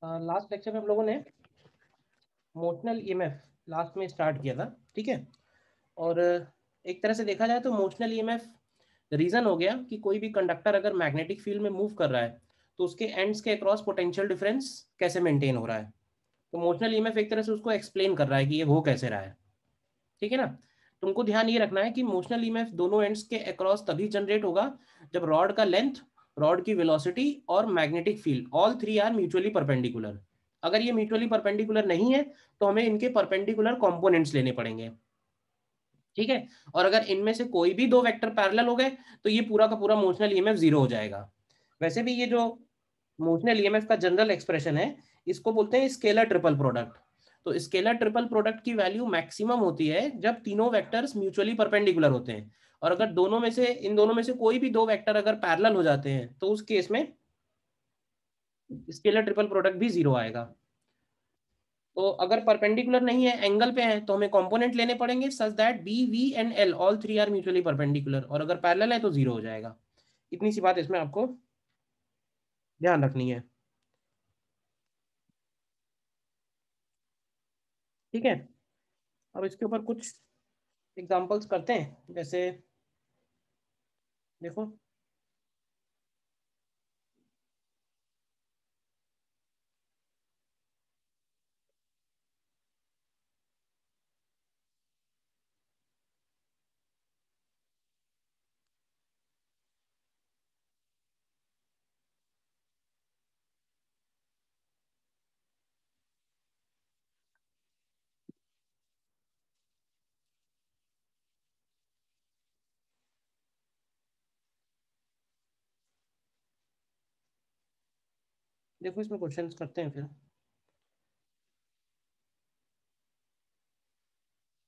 Last lecture में हम लोगों ने मोशनल ईएमएफ लास्ट में स्टार्ट किया था, ठीक है। और एक तरह से देखा जाए तो मोशनल ईएमएफ रीजन हो गया कि कोई भी कंडक्टर अगर मैग्नेटिक फील्ड में मूव कर रहा है तो उसके एंड्स के अक्रॉस पोटेंशियल डिफरेंस कैसे मेंटेन हो रहा है। तो मोशनल ईएमएफ एक तरह से उसको एक्सप्लेन कर रहा है कि ये हो कैसे रहा है, ठीक है ना। तुमको ध्यान ये रखना है कि मोशनल ईएमएफ दोनों एंड्स के अक्रॉस तभी जनरेट होगा जब रॉड का लेंथ, रॉड की वेलोसिटी और magnetic field all three are mutually perpendicular. अगर ये म्यूचुअली परपेंडिकुलर नहीं है तो हमें इनके परपेंडिकुलर कंपोनेंट्स लेने पड़ेंगे, ठीक है। और अगर इनमें से कोई भी दो वेक्टर पैरेलल हो गए तो ये पूरा का पूरा मोशनल ईएमएफ जीरो हो जाएगा। वैसे भी ये जो मोशनल ईएमएफ का जनरल एक्सप्रेशन है इसको बोलते हैं स्केलर ट्रिपल प्रोडक्ट। तो स्केलर ट्रिपल प्रोडक्ट की वैल्यू मैक्सिमम होती है जब तीनों वेक्टर्स म्यूचुअली परपेंडिकुलर होते हैं। और अगर इन दोनों में से कोई भी दो वेक्टर अगर पैरेलल हो जाते हैं तो उस केस में स्केलर ट्रिपल प्रोडक्ट भी जीरो आएगा। तो अगर परपेंडिकुलर नहीं है, एंगल पे है, तो हमें कंपोनेंट लेने पड़ेंगे such that B V and L all three are mutually perpendicular, और अगर पैरेलल है तो जीरो हो जाएगा। इतनी सी बात इसमें आपको ध्यान रखनी है, ठीक है। अब इसके ऊपर कुछ एग्जांपल्स करते हैं। जैसे देखो, देखो इसमें क्वेश्चंस करते हैं फिर।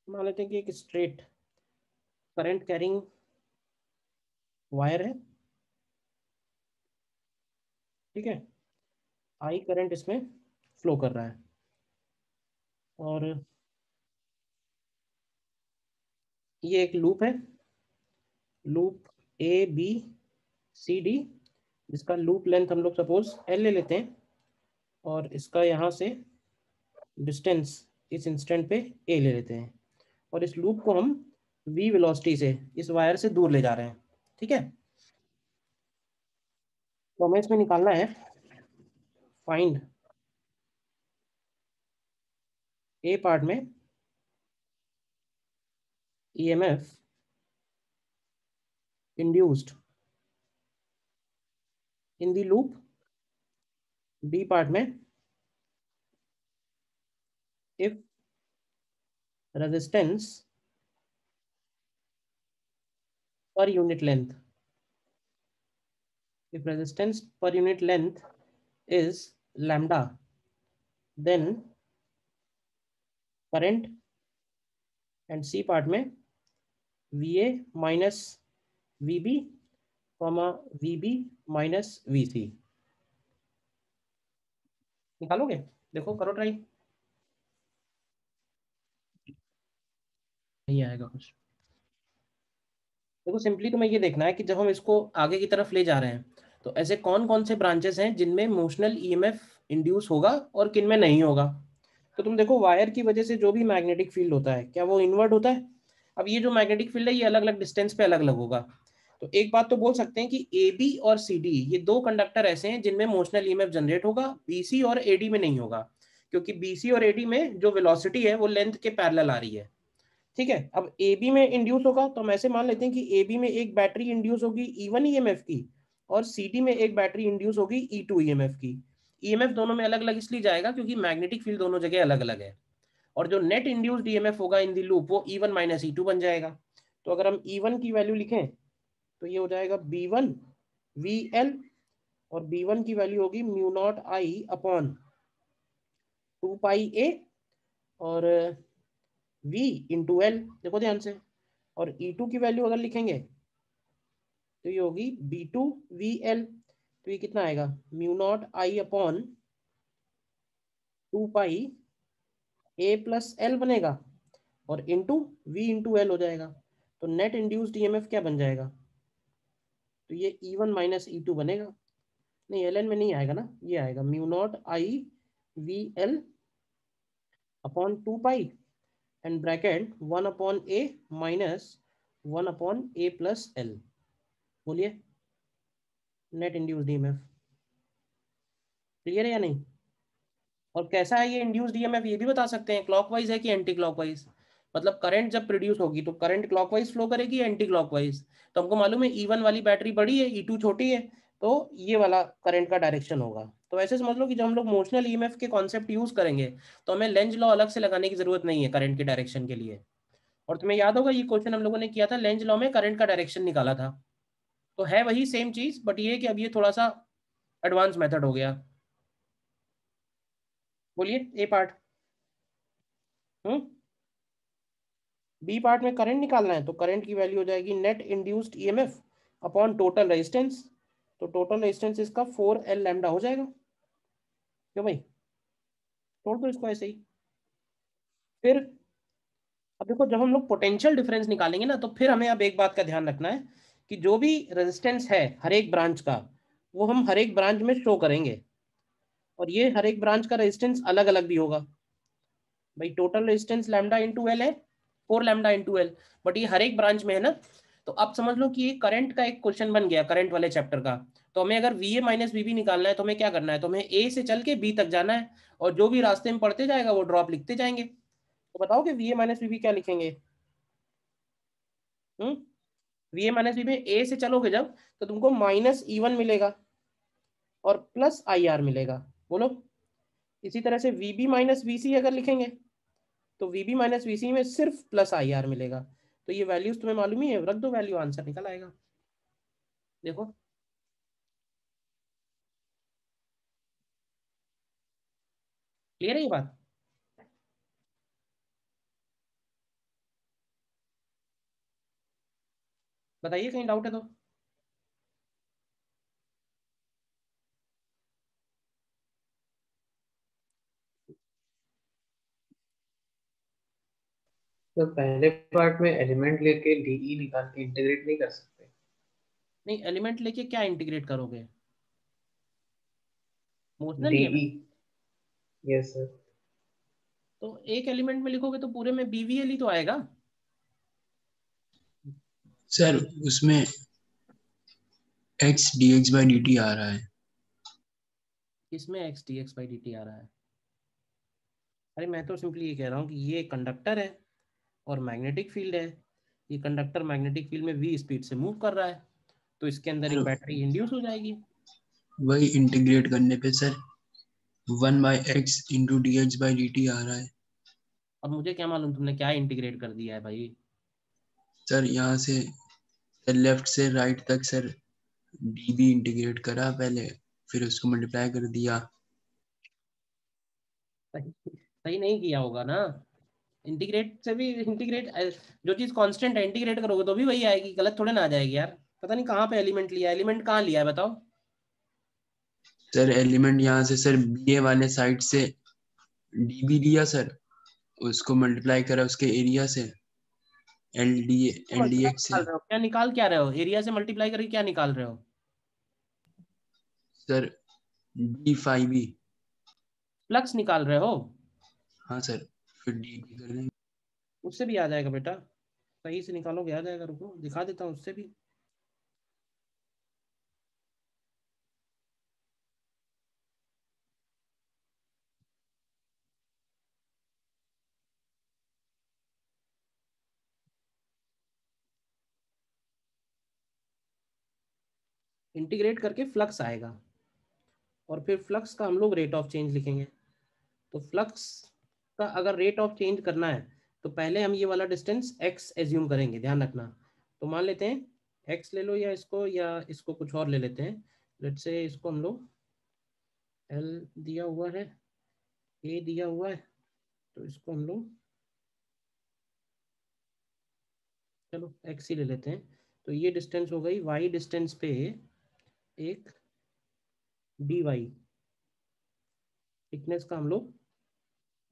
मान लेते हैं कि एक स्ट्रेट करंट कैरिंग वायर है, ठीक है। आई करंट इसमें फ्लो कर रहा है और ये एक लूप है, loop A B C D, जिसका लूप लेंथ हम लोग सपोज एल ले लेते हैं और इसका यहाँ से डिस्टेंस इस इंस्टेंट पे ए ले लेते हैं और इस लूप को हम वी वेलोसिटी से इस वायर से दूर ले जा रहे हैं, ठीक है। तो हमें इसमें निकालना है फाइंड ए पार्ट में EMF induced in the loop, B part में if resistance per unit length, if resistance per unit length is lambda, then current, and C part में VA minus VB comma VB minus VC। निकालोगे? देखो करो try. नहीं आएगा कुछ। देखो simply तुम्हें ये देखना है कि जब हम इसको आगे की तरफ ले जा रहे हैं तो ऐसे कौन कौन से ब्रांचेस हैं जिनमें मोशनल ईएमएफ इंड्यूस होगा और किन में नहीं होगा। तो तुम देखो वायर की वजह से जो भी मैग्नेटिक फील्ड होता है क्या वो इनवर्ट होता है। अब ये जो मैग्नेटिक फील्ड है ये अलग अलग डिस्टेंस पे अलग अलग होगा। तो एक बात तो बोल सकते हैं कि ए बी और सी डी ये दो कंडक्टर ऐसे हैं जिनमें मोशनल ईएमएफ जनरेट होगा, बीसी और एडी में नहीं होगा, क्योंकि बीसी और एडी में जो वेलोसिटी है वो लेंथ के पैरेलल आ रही है, ठीक है। अब ए बी में इंड्यूस होगा तो हम ऐसे मान लेते हैं कि ए बी में एक बैटरी इंड्यूस होगी E1 ईएमएफ की और सी डी में एक बैटरी इंड्यूस होगी E2 ईएमएफ की। ईएमएफ दोनों में अलग अलग इसलिए जाएगा क्योंकि मैग्नेटिक फील्ड दोनों जगह अलग अलग है। और जो नेट इंड्यूस्ड ईएमएफ होगा इन द लूप वो E1 माइनस E2 बन जाएगा। तो अगर हम E1 की वैल्यू लिखें तो ये हो जाएगा B1 VL, और B1 की वैल्यू होगी mu naught I upon 2 pi A और V इंटू एल। देखो ध्यान से। और E2 की वैल्यू अगर लिखेंगे तो ये होगी B2VL। तो ये कितना आएगा mu naught I upon 2 pi A plus L बनेगा और इंटू V इंटू एल हो जाएगा। तो नेट इंड्यूस्ड ईएमएफ क्या बन जाएगा, तो ये E1 माइनस E2 बनेगा। नहीं एल एन में नहीं आएगा ना, ये आएगा mu naught I V L upon 2 pi and bracket 1/a minus 1/a plus L. बोलिए नेट इंड्यूस्ड ईएमएफ क्लियर है या नहीं? और कैसा है ये इंड्यूस्ड ईएमएफ ये भी बता सकते हैं, क्लॉकवाइज है कि एंटी क्लॉकवाइज। मतलब करंट जब प्रोड्यूस होगी तो करंट क्लॉकवाइज फ्लो करेगी या एंटी क्लॉकवाइज। तो हमको मालूम है E1 वाली बैटरी बड़ी है, E2 छोटी है, तो ये वाला करंट का डायरेक्शन होगा। तो ऐसे समझ लो कि जब हम लोग मोशनल ईएमएफ के कॉन्सेप्ट यूज करेंगे तो हमें लेंज लॉ अलग से लगाने की जरूरत नहीं है करंट के डायरेक्शन के लिए। और तुम्हें याद होगा ये क्वेश्चन हम लोगों ने किया था, लेंज लॉ में करंट का डायरेक्शन निकाला था। तो है वही सेम चीज, बट ये कि अब ये थोड़ा सा एडवांस मेथड हो गया। बोलिए ए पार्ट। बी पार्ट में करंट निकालना है, तो करंट की वैल्यू हो जाएगी net induced EMF upon total resistance. तो टोटल रेजिस्टेंस इसका 4L लैम्डा हो जाएगा। क्यों भाई, छोड़ दो इसको ऐसे ही। फिर अब देखो, जब हम लोग पोटेंशियल डिफरेंस निकालेंगे ना, तो फिर हमें अब एक बात का ध्यान रखना है कि जो भी रेजिस्टेंस है हर एक ब्रांच का, वो हम हर एक ब्रांच में शो करेंगे। और ये हर एक ब्रांच का रेजिस्टेंस अलग अलग भी होगा। भाई total resistance lambda into L है, 4 लैम्डा इंटू एल, बट ये हर एक ब्रांच में है ना। तो अब समझ लो कि ये करंट का एक क्वेश्चन बन गया, करंट वाले चैप्टर का। तो हमें अगर V A minus V B निकालना है तो हमें क्या करना है, तो हमें ए से चल के बी तक जाना है, और जो भी रास्ते में पढ़ते जाएगा वो ड्रॉप लिखते जाएंगे। तो बताओ कि V A minus V B क्या लिखेंगे। वी ए माइनस वी में ए से चलोगे जब, तो तुमको -E1 मिलेगा और प्लस IR मिलेगा। बोलो। इसी तरह से VB माइनस VC अगर लिखेंगे, तो VB माइनस VC में सिर्फ प्लस IR मिलेगा। तो ये वैल्यूज तुम्हें मालूम ही है, रख दो वैल्यू, आंसर निकल आएगा। देखो क्लियर है ये बात? बताइए कहीं डाउट है तो। तो पहले पार्ट में एलिमेंट लेके डीई निकाल के इंटीग्रेट नहीं कर सकते? नहीं, एलिमेंट लेके क्या इंटीग्रेट करोगे? Motional DE. EMF. Yes sir. तो एक एलिमेंट में लिखोगे तो पूरे में BVL ही तो आएगा। सर उसमें X D X by D T आ रहा है। किसमें X D X by D T आ रहा है? अरे मैं तो सिंपली ये कह रहा हूँ कि ये कंडक्टर है और मैग्नेटिक फील्ड है। ये कंडक्टर मैग्नेटिक फील्ड में v स्पीड से मूव कर रहा है, तो इसके अंदर एक सर बैटरी इंड्यूस हो जाएगी। वही इंटीग्रेट करने पे sir 1/x into D X by D T आ रहा है। अब मुझे क्या मालूम तुमने क्या इंटीग्रेट कर दिया है भाई। सर यहाँ से लेफ्ट से राइट तक सर डी बी इंटीग्रेट करा पहले, फिर उसको मल्टीप्लाई कर दिया। सही सही नहीं किया होगा ना। इंटीग्रेट से भी इंटीग्रेट, जो चीज कांस्टेंट है इंटीग्रेट करोगे तो भी वही आएगी, गलत थोड़े ना आ जाएगी यार। पता नहीं कहाँ पे एलिमेंट लिया, एलिमेंट कहाँ लिया है बताओ। सर एलिमेंट यहाँ से सर बी ए वाले साइड से डी बी लिया सर, उसको मल्टीप्लाई करा उसके एरिया से एल डी मल्टीप्लाई एक्स निकाल से। रहे हो क्या, निकाल क्या रहे हो, एरिया से मल्टीप्लाई करके क्या निकाल रहे हो? Sir D five B. Flux निकाल रहे हो? हाँ सर, फिर डी बी कर देंगे। उससे भी आ जाएगा बेटा, सही से निकालोगे आ जाएगा, रुको दिखा देता हूँ उससे भी। इंटीग्रेट करके फ्लक्स आएगा, और फिर फ्लक्स का हम लोग रेट ऑफ चेंज लिखेंगे। तो फ्लक्स का अगर रेट ऑफ चेंज करना है, तो पहले हम ये वाला डिस्टेंस x एज्यूम करेंगे, ध्यान रखना। तो मान लेते हैं x ले लो, या इसको कुछ और ले लेते हैं। लेट्स से इसको हम लोग l दिया हुआ है, a दिया हुआ है, तो इसको हम लोग चलो x ही ले लेते हैं। तो ये डिस्टेंस हो गई y डिस्टेंस पे एक dy थिकनेस का हम लोग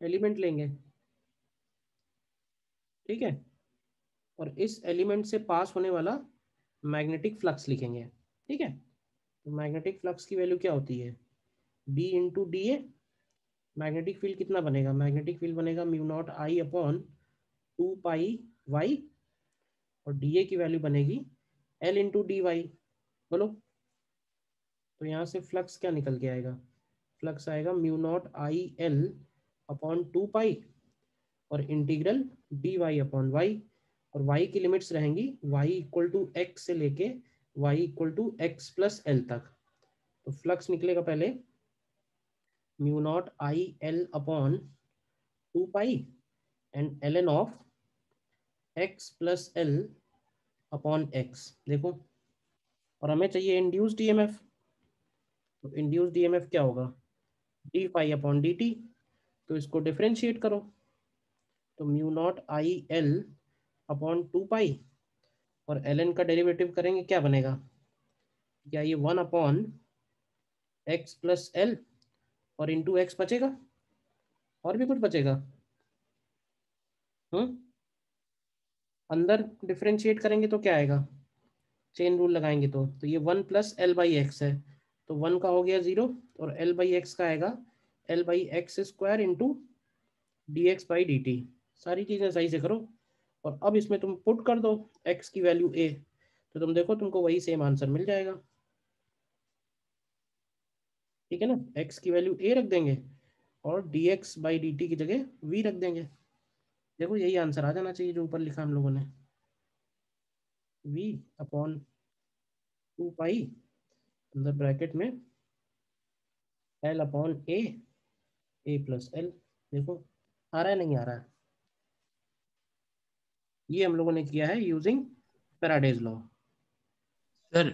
एलिमेंट लेंगे, ठीक है। और इस एलिमेंट से पास होने वाला मैग्नेटिक फ्लक्स लिखेंगे, ठीक है। तो मैग्नेटिक फ्लक्स की वैल्यू क्या होती है, B into D a magnetic field कितना बनेगा, मैग्नेटिक फील्ड बनेगा म्यू नॉट आई अपॉन 2 पाई वाई, और डी ए की वैल्यू बनेगी एल इंटू डी वाई। बोलो, तो यहाँ से फ्लक्स क्या निकल के आएगा, फ्लक्स आएगा mu naught I L upon 2 pi और integral D Y upon Y, और y की लिमिट्स रहेंगी y इक्वल टू एक्स से लेके y equal to X plus L तक। तो फ्लक्स निकलेगा पहले mu naught I L upon 2 pi and L N of X plus L upon X. देखो, और हमें चाहिए इंड्यूस्ड ईएमएफ, तो इंड्यूस्ड ईएमएफ क्या होगा, D phi upon D T. तो इसको डिफरेंशिएट करो, तो mu naught I L upon 2 pi और एल एन का डेरिवेटिव करेंगे, क्या बनेगा, क्या ये 1 अपॉन एक्स प्लस एल और इंटू एक्स बचेगा, और भी कुछ बचेगा, अंदर डिफरेंशिएट करेंगे तो क्या आएगा, चेन रूल लगाएंगे तो ये 1 प्लस एल बाई एक्स है, तो 1 का हो गया 0 और एल बाई एक्स का आएगा L by x square into D X by D T. सारी चीज़ें सही से करो, और अब इसमें तुम पुट कर दो एक्स की वैल्यू ए, तो तुम देखो तुमको वही सेम आंसर मिल जाएगा। ठीक है ना, एक्स की वैल्यू ए रख देंगे और D X by D T की जगह वी रख देंगे। देखो यही आंसर आ जाना चाहिए जो ऊपर लिखा हम लोगों ने, वी अपॉन 2 पाई अंदर ब्रैकेट में एल अपॉन ए प्लस एल। देखो आ रहा है, नहीं आ रहा है, ये हम लोगों ने किया है यूजिंग फैराडेज लॉ। सर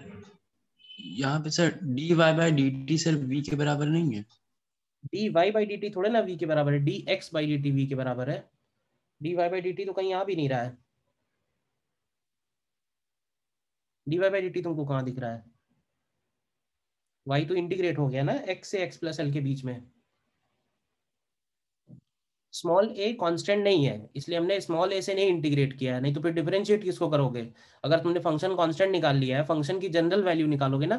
यहाँ पे sir D Y by D T sir v के बराबर नहीं है। D Y by D T थोड़े ना v के बराबर है, D X by D T V के बराबर है। D Y by D T तो कहीं आ भी नहीं रहा है, D Y by D T तुमको कहाँ दिख रहा है, y तो इंटीग्रेट हो गया ना x से x प्लस एल के बीच में। स्मॉल a कांस्टेंट नहीं है, इसलिए हमने स्मॉल a से नहीं इंटीग्रेट किया है, नहीं तो फिर डिफरेंशिएट किसको करोगे। अगर तुमने फंक्शन कांस्टेंट निकाल लिया है, फंक्शन की जनरल वैल्यू निकालोगे ना,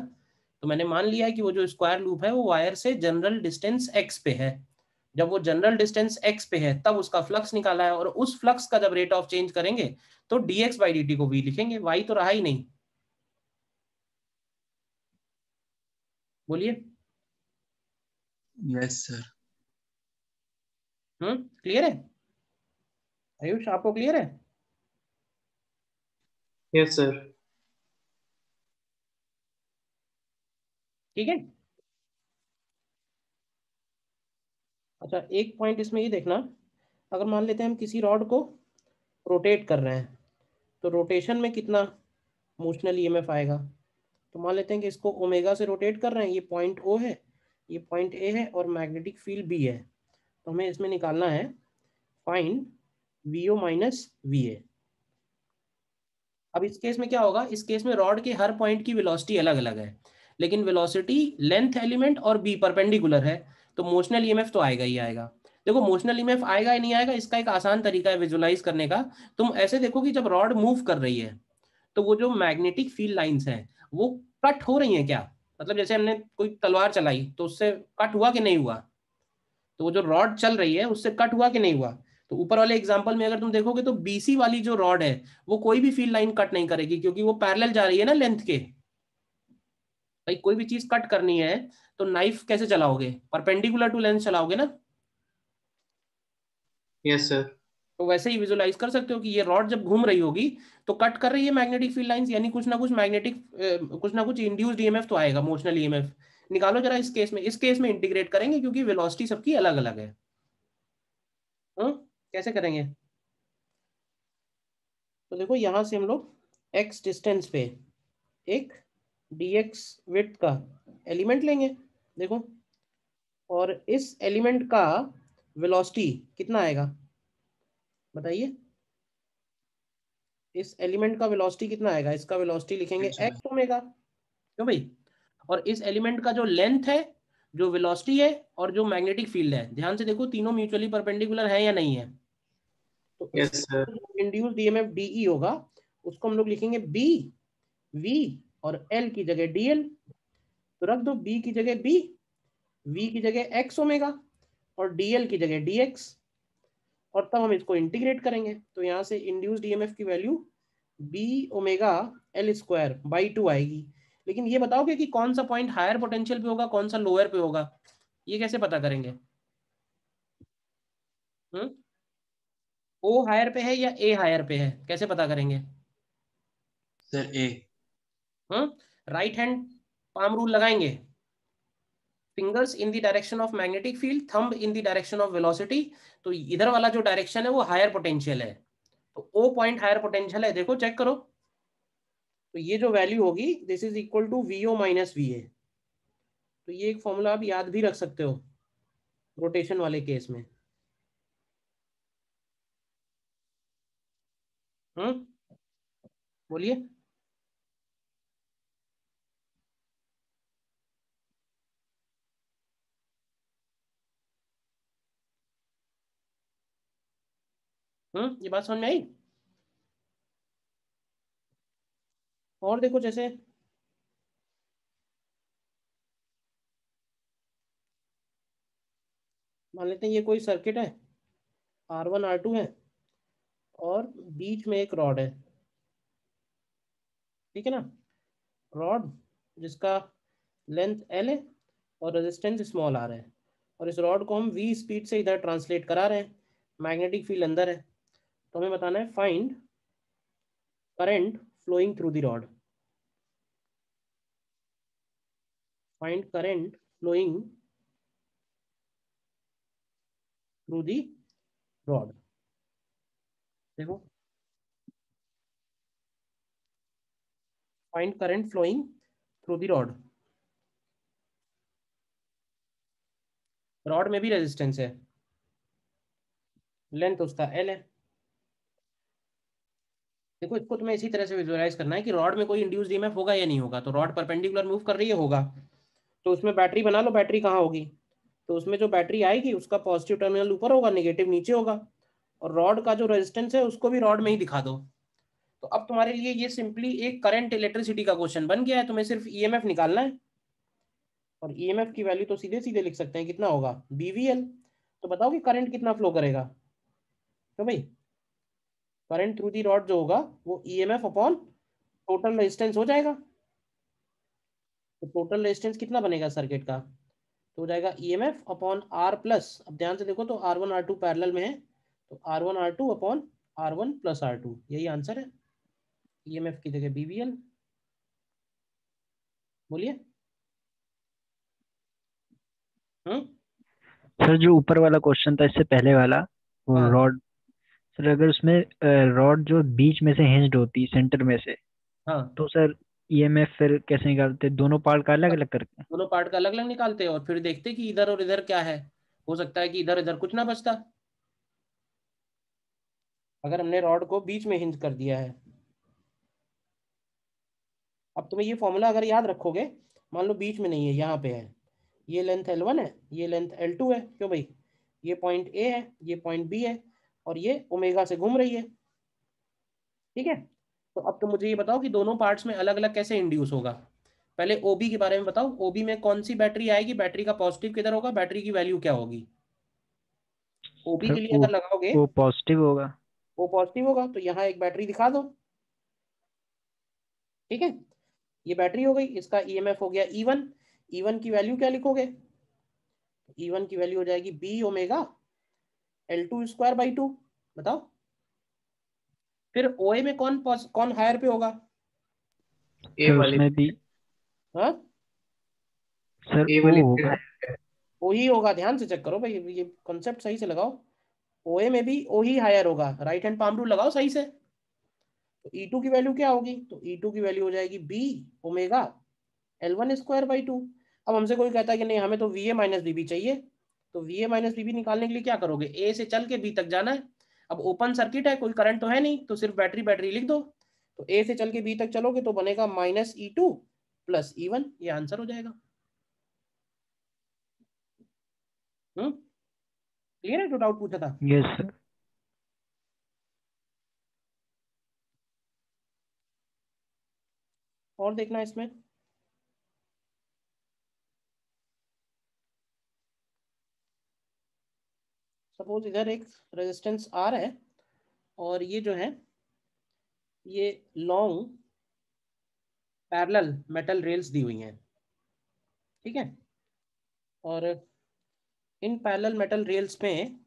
तो मैंने मान लिया है कि वो जो स्क्वायर लूप है वो वायर से जनरल डिस्टेंस x पे है, जब वो जनरल डिस्टेंस x पे है तब उसका फ्लक्स निकाला है, और उस फ्लक्स का जब रेट ऑफ चेंज करेंगे तो dx बाई dt को v लिखेंगे, y तो रहा ही नहीं। बोलिए। Yes sir. क्लियर है आयुष, आपको क्लियर है? Yes sir. ठीक है। अच्छा, एक पॉइंट इसमें ये देखना, अगर मान लेते हैं हम किसी रॉड को रोटेट कर रहे हैं, तो रोटेशन में कितना मोशनल ईएमएफ आएगा। तो मान लेते हैं कि इसको ओमेगा से रोटेट कर रहे हैं, ये पॉइंट ओ है, ये पॉइंट ए है और मैग्नेटिक फील्ड बी है, तो हमें इसमें निकालना है find V O minus V A. अब इस केस में क्या होगा, इस केस में रॉड के हर पॉइंट की वेलोसिटी अलग अलग है, लेकिन वेलोसिटी लेंथ एलिमेंट और बी परपेंडिकुलर है, तो मोशनल ईएमएफ तो आएगा ही आएगा। देखो मोशनल ईएमएफ आएगा या नहीं आएगा, इसका एक आसान तरीका है विजुलाइज करने का। तुम ऐसे देखो कि जब रॉड मूव कर रही है तो वो जो मैग्नेटिक फील्ड लाइंस हैं वो कट हो रही हैं क्या, मतलब जैसे हमने कोई तलवार चलाई तो उससे कट हुआ कि नहीं हुआ, तो वो जो रॉड चल रही है उससे कट हुआ कि नहीं हुआ। तो ऊपर वाले एग्जांपल में अगर तुम देखोगे तो बीसी वाली जो रॉड है वो कोई भी फील्ड लाइन कट नहीं करेगी, क्योंकि वो पैरेलल जा रही है ना लेंथ के। भाई कोई भी चीज कट करनी है तो नाइफ कैसे चलाओगे, परपेंडिकुलर टू लेंथ चलाओगे ना। Yes sir. तो वैसे ही विजुलाइज कर सकते हो कि ये रॉड जब घूम रही होगी तो कट कर रही है मैग्नेटिक फील्ड लाइंस, यानी कुछ ना कुछ मैग्नेटिक कुछ ना कुछ इंड्यूस्ड ईएमएफ तो आएगा, मोशनल ईएमएफ। निकालो जरा इस केस में, इस केस में इंटीग्रेट करेंगे क्योंकि वेलोसिटी सबकी अलग अलग है। कैसे करेंगे, तो देखो यहां से हम लोग x डिस्टेंस पे एक dx विड्थ का एलिमेंट लेंगे, देखो, और इस एलिमेंट का वेलोसिटी कितना आएगा बताइए, इस एलिमेंट का वेलोसिटी कितना आएगा, इसका वेलोसिटी लिखेंगे x ओमेगा, क्यों भाई। और इस एलिमेंट का जो लेंथ है, जो वेलोसिटी है और जो मैग्नेटिक फील्ड है, ध्यान से देखो तीनों म्यूचुअली परपेंडिकुलर है या नहीं है। तो यस इसके सर। इंड्यूस्ड ईएमएफ डीई होगा, उसको हम लोग लिखेंगे बी वी और एल की जगह डीएल, तो रख दो बी की जगह बी, वी की जगह एक्स ओमेगा, और dl की जगह dx, और तब हम इसको इंटीग्रेट करेंगे तो यहाँ से इंड्यूस्ड ईएमएफ की value b omega L square by 2 आएगी। लेकिन ये बताओगे कि कौन सा पॉइंट हायर पोटेंशियल पे होगा, कौन सा लोअर पे होगा, ये कैसे पता करेंगे? ओ हायर पे है या ए हायर पे है, कैसे पता करेंगे? सर ए। राइट हैंड पाम रूल लगाएंगे, fingers in the direction of magnetic field, thumb in the direction of velocity. तो इधर वाला जो डायरेक्शन है वो हायर पोटेंशियल है, तो ओ पॉइंट हायर पोटेंशियल है, देखो चेक करो। तो ये जो वैल्यू होगी this is equal to V O minus V A. तो ये एक फॉर्मूला आप याद भी रख सकते हो रोटेशन वाले केस में। बोलिए। ये बात समझ में आई? और देखो जैसे मान लेते हैं ये कोई सर्किट है, R1 R2 है और बीच में एक रॉड है, ठीक है ना, रॉड जिसका लेंथ L है और रेजिस्टेंस स्मॉल R है, और इस रॉड को हम V स्पीड से इधर ट्रांसलेट करा रहे हैं, मैग्नेटिक फील्ड अंदर है। तो हमें बताना है find current flowing through the rod, find current flowing through the rod. देखो find current flowing through the rod, rod में भी रेजिस्टेंस है, लेंथ उसका L है। देखो इसको तुम्हें इसी तरह से विजुअलाइज करना है कि रॉड में कोई इंड्यूस्ड ईएमएफ होगा या नहीं होगा। तो रॉड परपेंडिकुलर मूव कर रही है, होगा, तो उसमें बैटरी बना लो, बैटरी कहाँ होगी? तो उसमें जो बैटरी आएगी उसका पॉजिटिव टर्मिनल ऊपर होगा, नेगेटिव नीचे होगा, और रॉड का जो रेजिस्टेंस है उसको भी रॉड में ही दिखा दो। तो अब तुम्हारे लिए ये सिंपली एक करंट इलेक्ट्रिसिटी का क्वेश्चन बन गया है, तुम्हें सिर्फ ईएमएफ निकालना है, और ईएमएफ की वैल्यू तो सीधे सीधे लिख सकते हैं, कितना होगा बीवीएल। तो बताओ कि करंट कितना फ्लो करेगा? तो भाई करंट थ्रू दी रॉड जो होगा वो ईएमएफ अपॉन टोटल रेजिस्टेंस हो जाएगा। तो टोटल रेजिस्टेंस कितना बनेगा सर्किट का? तो हो जाएगा ईएमएफ अपॉन आर प्लस, अब ध्यान से देखो तो R1 R2 पैरेलल में है, तो R1 R2 upon R1 plus R2, यही आंसर है। ईएमएफ की जगह बीवीएल। बोलिए। हम्म सर जो ऊपर वाला क्वेश्चन था इससे पहले वाला, वो हाँ रॉड, सर अगर उसमें रॉड जो बीच में से हिंज्ड होती सेंटर में से, हाँ, तो सर ईएमएफ फिर कैसे निकालते, दोनों पार्ट का अलग अलग करके? दोनों पार्ट का अलग अलग निकालते हैं और फिर देखते कि इधर और इधर क्या है। हो सकता है कि इधर इधर कुछ ना बचता, अगर हमने रॉड को बीच में हिंज कर दिया है। अब तुम्हें ये फॉर्मूला अगर याद रखोगे, मान लो बीच में नहीं है, यहाँ पे है, ये लेंथ L1 है, ये लेंथ L2 है, क्यों भाई, ये पॉइंट A है, ये पॉइंट B है, और ये ओमेगा से घूम रही है, ठीक है। तो अब तुम मुझे ये बताओ कि दोनों पार्ट्स में अलग अलग कैसे इंड्यूस होगा। पहले OB के बारे में बताओ, OB में कौन सी बैटरी आएगी, बैटरी का पॉजिटिव किधर होगा, बैटरी की वैल्यू क्या होगी? OB सर के लिए अगर लगाओगे, वो पॉजिटिव होगा। वो पॉजिटिव होगा, तो यहाँ एक बैटरी दिखा दो, ठीक है। ये बैटरी हो गई, इसका ईएमएफ हो गया E1, E1 की वैल्यू क्या लिखोगे? E1 की वैल्यू हो जाएगी B omega L2 square by 2। बताओ फिर OA में कौन कौन हायर पे होगा? ए सर वाली उसमें भी, हाँ, सर ए ओ वाली होगा। ओ ही होगा, ध्यान से चेक करो भाई, ये कॉन्सेप्ट सही से लगाओ। OA में भी O ही हायर होगा, राइट हैंड पाम रूल लगाओ सही से। तो E2 की वैल्यू क्या होगी? तो E2 की वैल्यू हो जाएगी B omega L1 square by 2। अब हमसे कोई कहता है कि नहीं हमें तो VA माइनस बीबी चाहिए, तो VA माइनस बीबी निकालने के लिए क्या करोगे? A से चल के B तक जाना है। अब ओपन सर्किट है, कोई करंट तो है नहीं, तो सिर्फ बैटरी बैटरी लिख दो। तो A से चल के B तक चलोगे तो बनेगा माइनस E2 प्लस E1, ये आंसर हो जाएगा। क्लियर है जो डाउट पूछा था? Yes sir. और देखना है इसमें। सपोज इधर एक रेजिस्टेंस R है और ये जो है ये लॉन्ग पैरेलल मेटल रेल्स दी हुई हैं, ठीक है। और इन पैरेलल मेटल रेल्स में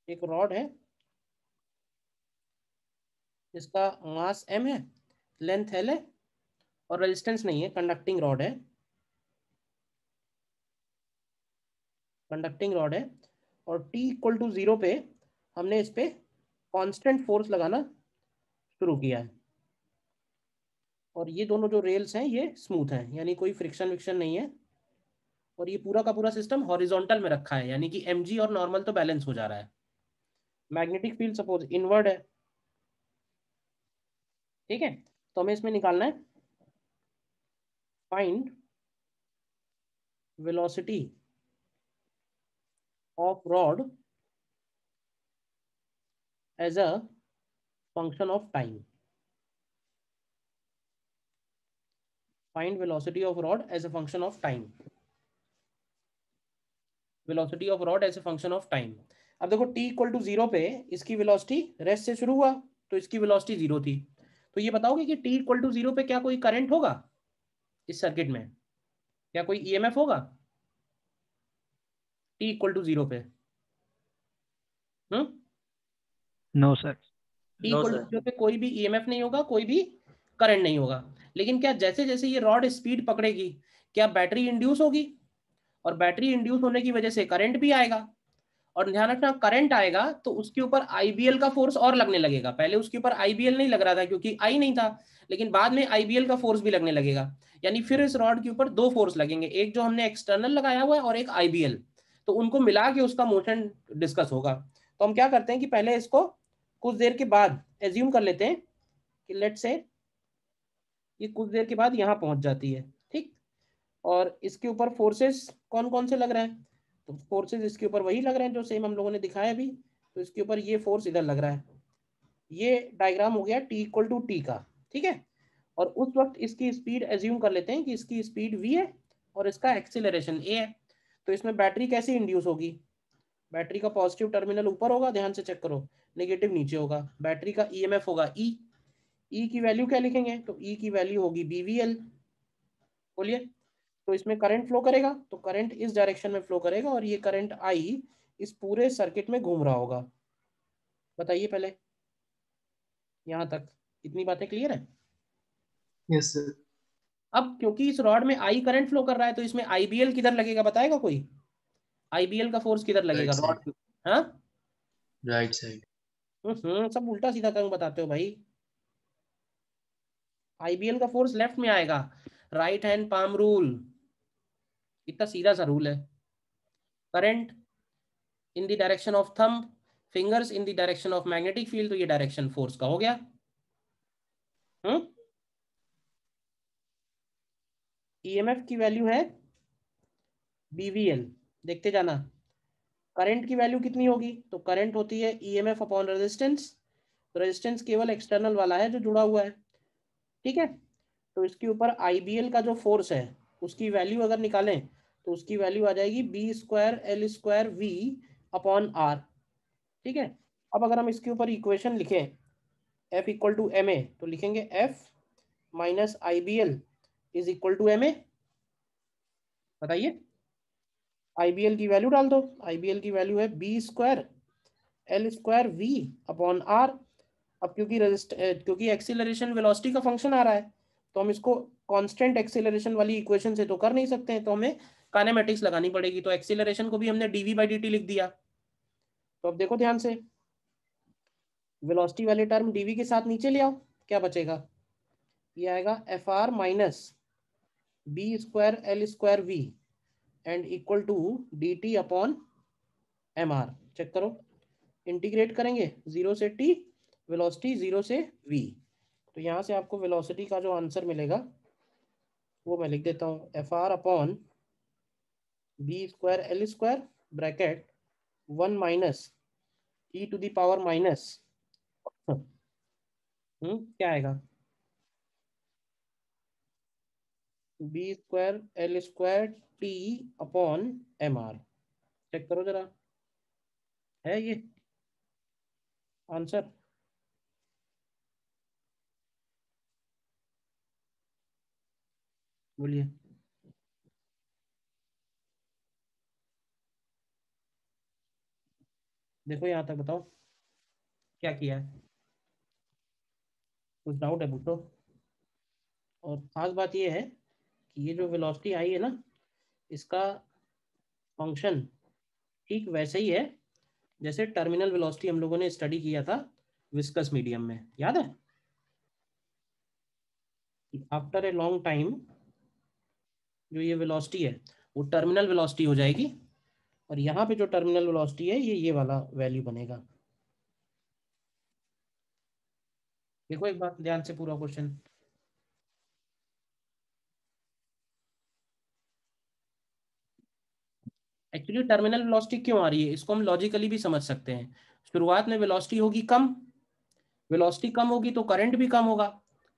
एक रॉड है जिसका मास m है, लेंथ l है और रेजिस्टेंस नहीं है, कंडक्टिंग रॉड है, कंडक्टिंग रॉड है। और t इक्वल टू 0 पे हमने इस पे कांस्टेंट फोर्स लगाना शुरू किया है। और ये दोनों जो रेल्स हैं ये स्मूथ हैं, यानी कोई फ्रिक्शन विक्शन नहीं है। और ये पूरा का पूरा सिस्टम हॉरिजॉन्टल में रखा है, यानी कि mg और नॉर्मल तो बैलेंस हो जा रहा है। मैग्नेटिक फील्ड सपोज इनवर्ड है, ठीक है। तो हमें इसमें निकालना है find velocity of rod as a function of time. Find velocity of rod as a function of time. Velocity of rod as a function of time. अब देखो t इक्वल टू 0 पे इसकी वेलोसिटी रेस्ट से शुरू हुआ तो इसकी velocity 0 थी। तो ये बताओगे कि t इक्वल टू 0 पे क्या कोई करंट होगा इस सर्किट में, क्या कोई ईएमएफ होगा t इक्वल टू 0 पे? No sir. t no equal to sir. 0 पे कोई भी ईएमएफ नहीं होगा, कोई भी करंट नहीं होगा। लेकिन क्या जैसे जैसे ये रॉड स्पीड पकड़ेगी क्या बैटरी इंड्यूस होगी, और बैटरी इंड्यूस होने की वजह से करंट भी आएगा। और ध्यान रखना करंट आएगा तो उसके ऊपर आईबीएल का फोर्स और लगने लगेगा। पहले उसके ऊपर आईबीएल नहीं लग रहा था क्योंकि आई नहीं था, लेकिन बाद में आईबीएल का फोर्स भी लगने लगेगा। यानी फिर इस रॉड के ऊपर दो फोर्स लगेंगे, एक जो हमने एक्सटर्नल लगाया हुआ है और एक आईबीएल। तो उनको मिला के उसका मोशन डिस्कस होगा। तो हम क्या करते हैं कि पहले इसको कुछ देर के बाद एज्यूम कर लेते हैं कि लेट से ये कुछ देर के बाद यहाँ पहुंच जाती है, ठीक। और इसके ऊपर फोर्सेस कौन कौन से लग रहे हैं, तो फोर्सेस इसके ऊपर वही लग रहे हैं जो सेम हम लोगों ने दिखाया अभी। तो इसके ऊपर ये फोर्स इधर लग रहा है। ये डायग्राम हो गया t इक्वल टू टी का, ठीक है। और उस वक्त इसकी स्पीड एज्यूम कर लेते हैं कि इसकी स्पीड v है और इसका एक्सीलरेशन a है। तो इसमें बैटरी कैसे इंड्यूस होगी, बैटरी का पॉजिटिव टर्मिनल ऊपर होगा, ध्यान से चेक करो, नेगेटिव नीचे होगा। बैटरी का ईएमएफ होगा ई की वैल्यू क्या लिखेंगे, तो ई की वैल्यू होगी बीवीएल। बोलिए। तो इसमें करंट फ्लो करेगा तो करंट इस डायरेक्शन में फ्लो करेगा और ये करंट आई इस पूरे सर्किट में घूम रहा होगा। बताइए पहले यहाँ तक इतनी बातें क्लियर है? Yes sir. अब क्योंकि इस रॉड में आई करंट फ्लो कर रहा है तो इसमें आईबीएल किधर लगेगा, बताएगा कोई? आईबीएल का फोर्स किधर लगेगा राइट साइड। रॉड? हाँ, राइट साइड। सब उल्टा सीधा क्यों बताते हो भाई। आईबीएल का फोर्स लेफ्ट में आएगा, राइट हैंड पाम रूल, इतना सीधा सा रूल है। Current in the direction of thumb, fingers in the direction of magnetic field, तो ये डायरेक्शन फोर्स का हो गया। ईएमएफ की वैल्यू है बीवीएल, देखते जाना। करंट की वैल्यू कितनी होगी, तो करंट होती है ईएमएफ अपॉन रेजिस्टेंस। रेजिस्टेंस केवल एक्सटर्नल वाला है जो जुड़ा हुआ है, ठीक है। तो इसके ऊपर आईबीएल का जो फोर्स है उसकी वैल्यू अगर निकालें तो उसकी वैल्यू आ जाएगी B square L square we upon R, ठीक है। अब अगर हम इसके ऊपर इक्वेशन लिखें F equal to M A, तो लिखेंगे F minus I B L is equal to M A. बताइए, आईबीएल की वैल्यू डाल दो। आईबीएल की वैल्यू है बी square L square we upon आर। अब क्योंकि एक्सीलरेशन वेलोसिटी का फंक्शन आ रहा है तो हम इसको कांस्टेंट एक्सीलरेशन वाली इक्वेशन से तो कर नहीं सकते हैं, तो हमें काइनेमेटिक्स लगानी पड़ेगी। तो एक्सीलरेशन को भी हमने डीवी बाई डी लिख दिया। तो अब देखो ध्यान से, वेलोसिटी वाले टर्म डीवी के साथ नीचे ले आओ, क्या बचेगा, ये आएगा F R minus B square L square V and equal to D T upon M R. Check करो, इंटीग्रेट करेंगे 0 से t, वेलोसिटी 0 से v। तो यहाँ से आपको वेलोसिटी का जो आंसर मिलेगा वो मैं लिख देता हूँ, F R upon B square L square bracket 1 minus E to the power minus क्या आएगा, B square L square T upon M R. Check करो जरा, है ये आंसर? बोलिए। देखो यहाँ तक बताओ क्या किया है, कुछ डाउट है पूछो। और खास बात ये है कि ये जो वेलोसिटी आई है ना, इसका फंक्शन ठीक वैसे ही है जैसे टर्मिनल वेलोसिटी हम लोगों ने स्टडी किया था विस्कस मीडियम में, याद है? आफ्टर ए लॉन्ग टाइम जो ये वेलोसिटी है वो टर्मिनल वेलोसिटी हो जाएगी, और यहाँ पे जो टर्मिनल वेलोसिटी है ये वाला वैल्यू बनेगा। देखो एक बार ध्यान से पूरा क्वेश्चन। एक्चुअली टर्मिनल वेलोसिटी क्यों आ रही है इसको हम लॉजिकली भी समझ सकते हैं। शुरुआत में वेलोसिटी होगी कम, वेलोसिटी कम होगी तो करंट भी कम होगा,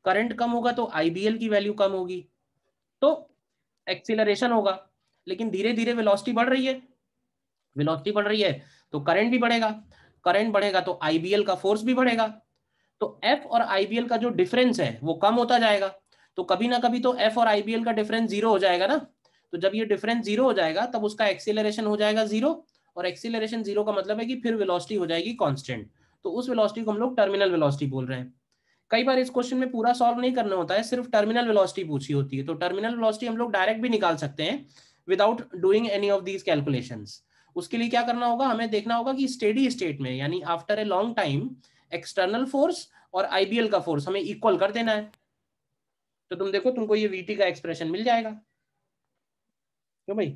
करंट कम होगा तो आईबीएल की वैल्यू कम होगी, तो एक्सीलरेशन होगा। लेकिन धीरे धीरे वेलोसिटी बढ़ रही है, वेलोसिटी बढ़ रही है तो करंट भी बढ़ेगा, करंट बढ़ेगा तो आईबीएल का फोर्स भी बढ़ेगा। तो एफ और आईबीएल का जो डिफरेंस है वो कम होता जाएगा। तो कभी ना कभी तो एफ और आईबीएल का डिफरेंस जीरो हो जाएगा ना। तो जब ये डिफरेंस जीरो हो जाएगा तब उसका एक्सीलरेशन हो जाएगा जीरो, और एक्सीलरेशन जीरो का मतलब है कि फिर वेलोसिटी हो जाएगी कांस्टेंट। तो उस वेलोसिटी को हम लोग टर्मिनल वेलोसिटी बोल रहे हैं। कई बार इस क्वेश्चन में पूरा सॉल्व नहीं करना होता है, सिर्फ टर्मिनल वेलोसिटी पूछी होती है, तो टर्मिनल वेलोसिटी हम लोग डायरेक्ट भी निकाल सकते हैं without doing any of these calculations. उसके लिए क्या करना होगा, हमें देखना होगा कि स्टेडी स्टेट में यानी after a long time external force और आईबीएल का फोर्स हमें इक्वल कर देना है। तो तुम देखो तुमको ये वीटी का एक्सप्रेशन मिल जाएगा, क्यों भाई?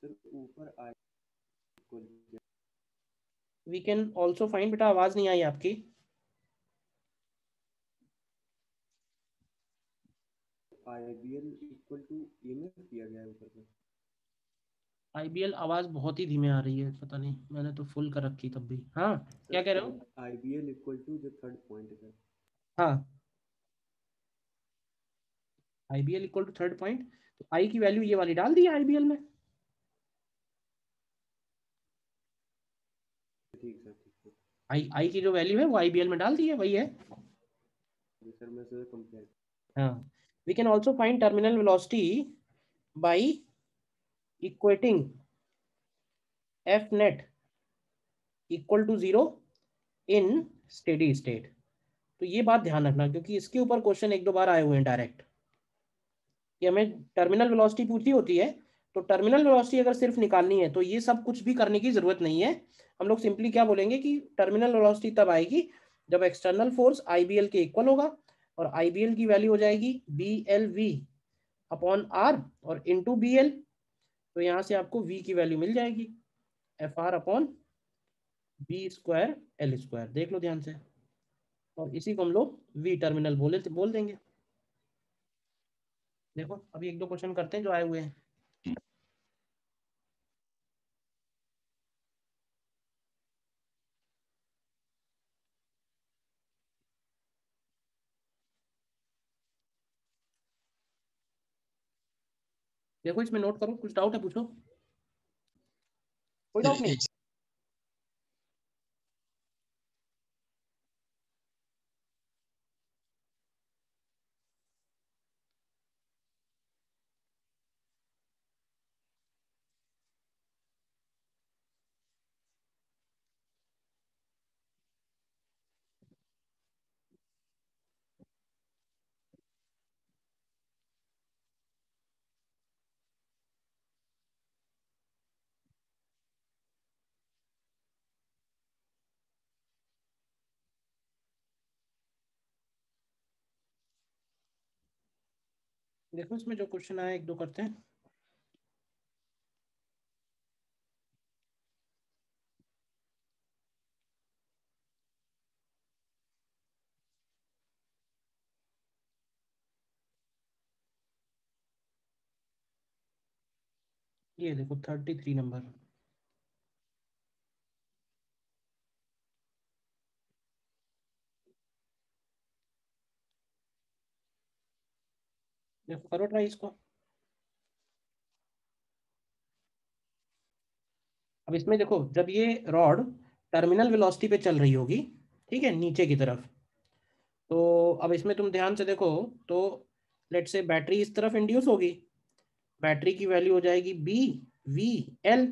सर ऊपर I equal we can also find, बेटा आवाज नहीं आई आपकी। आईबीएल इक्वल टू ईएमएफ दिया गया है ऊपर पे। आईबीएल आवाज बहुत ही धीमे आ रही है, पता नहीं, मैंने तो फुल कर रखी तब भी। हाँ, क्या कह रहे हो? सर आईबीएल इक्वल टू जो थर्ड पॉइंट है सर। हाँ, IBL equal to third point, तो आई की वैल्यू ये वाली डाल दी है आईबीएल में। ठीक सर, ठीक है। आई की जो वैल्यू है वो आईबीएल में डाल दी है, वही है। जी सर, मैं सर कंपेयर। हाँ, we can also find terminal velocity by equating F net equal to zero in steady state. तो ये बात ध्यान रखना क्योंकि इसके ऊपर क्वेश्चन एक दो बार आए हुए हैं डायरेक्ट, कि हमें टर्मिनल वेलोसिटी पूछी होती है। तो टर्मिनल वेलोसिटी अगर सिर्फ निकालनी है तो ये सब कुछ भी करने की जरूरत नहीं है। हम लोग सिंपली क्या बोलेंगे कि टर्मिनल वेलोसिटी तब आएगी जब एक्सटर्नल फोर्स आईबीएल के इक्वल होगा, और आईबीएल की वैल्यू हो जाएगी B L V upon R और इंटू बी एल। तो यहाँ से आपको v की वैल्यू मिल जाएगी F R upon B square L square, देख लो ध्यान से। और इसी को हम लोग वी टर्मिनल बोल देंगे। देखो अभी एक दो क्वेश्चन करते हैं जो आए हुए हैं। देखो इसमें नोट करो, कुछ डाउट है पूछो, कोई डाउट नहीं? देखो इसमें जो क्वेश्चन आया एक दो करते हैं। ये देखो 33 नंबर। देखो करो ट्राई इसको। अब इसमें देखो, जब ये रॉड टर्मिनल वेलोसिटी पे चल रही होगी, ठीक है, नीचे की तरफ, तो अब इसमें तुम ध्यान से देखो तो लेट से बैटरी इस तरफ इंड्यूस होगी, बैटरी की वैल्यू हो जाएगी बी वी एल,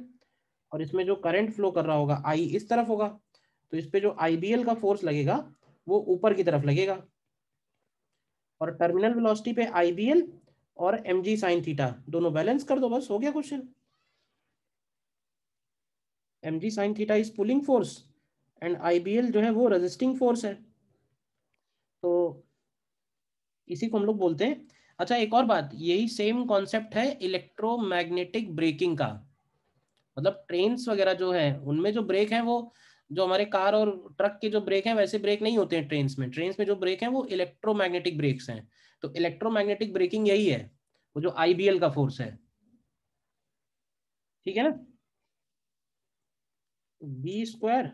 और इसमें जो करंट फ्लो कर रहा होगा आई इस तरफ होगा, तो इस पे जो आईबीएल का फोर्स लगेगा वो ऊपर की तरफ लगेगा, और टर्मिनल वेलोसिटी पे आईबीएल और एम जी साइन थीटा दोनों बैलेंस कर दो, बस हो गया question. M G sine theta is pulling force and IBL जो है वो रेजिस्टिंग फोर्स है, तो इसी को हम लोग बोलते हैं। अच्छा एक और बात, यही सेम कॉन्सेप्ट है इलेक्ट्रोमैग्नेटिक ब्रेकिंग का, मतलब ट्रेन्स वगैरह जो है उनमें जो ब्रेक है वो जो हमारे कार और ट्रक के जो ब्रेक हैं वैसे ब्रेक नहीं होते हैं ट्रेन्स में। ट्रेन्स में जो ब्रेक हैं वो इलेक्ट्रोमैग्नेटिक ब्रेक्स हैं, तो इलेक्ट्रोमैग्नेटिक ब्रेकिंग यही है, वो जो आईबीएल का फोर्स है, ठीक है ना। B square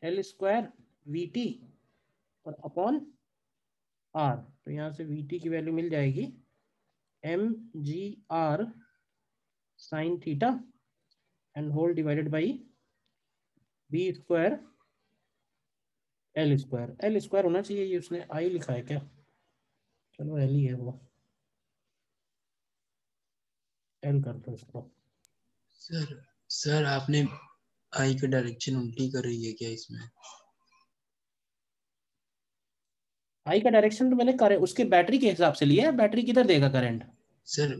L square V T और अपॉन आर, तो यहाँ से वी टी की वैल्यू मिल जाएगी M G R sine theta and whole divided by B square L square. L square होना चाहिए, ये उसने आई लिखा है क्या, चलो एल ही है वो, एल कर दो इसको। सर सर आपने आई की डायरेक्शन उल्टी कर रही है क्या इसमें? आई का डायरेक्शन तो मैंने करे उसके बैटरी के हिसाब से लिया है, बैटरी किधर देगा करंट। सर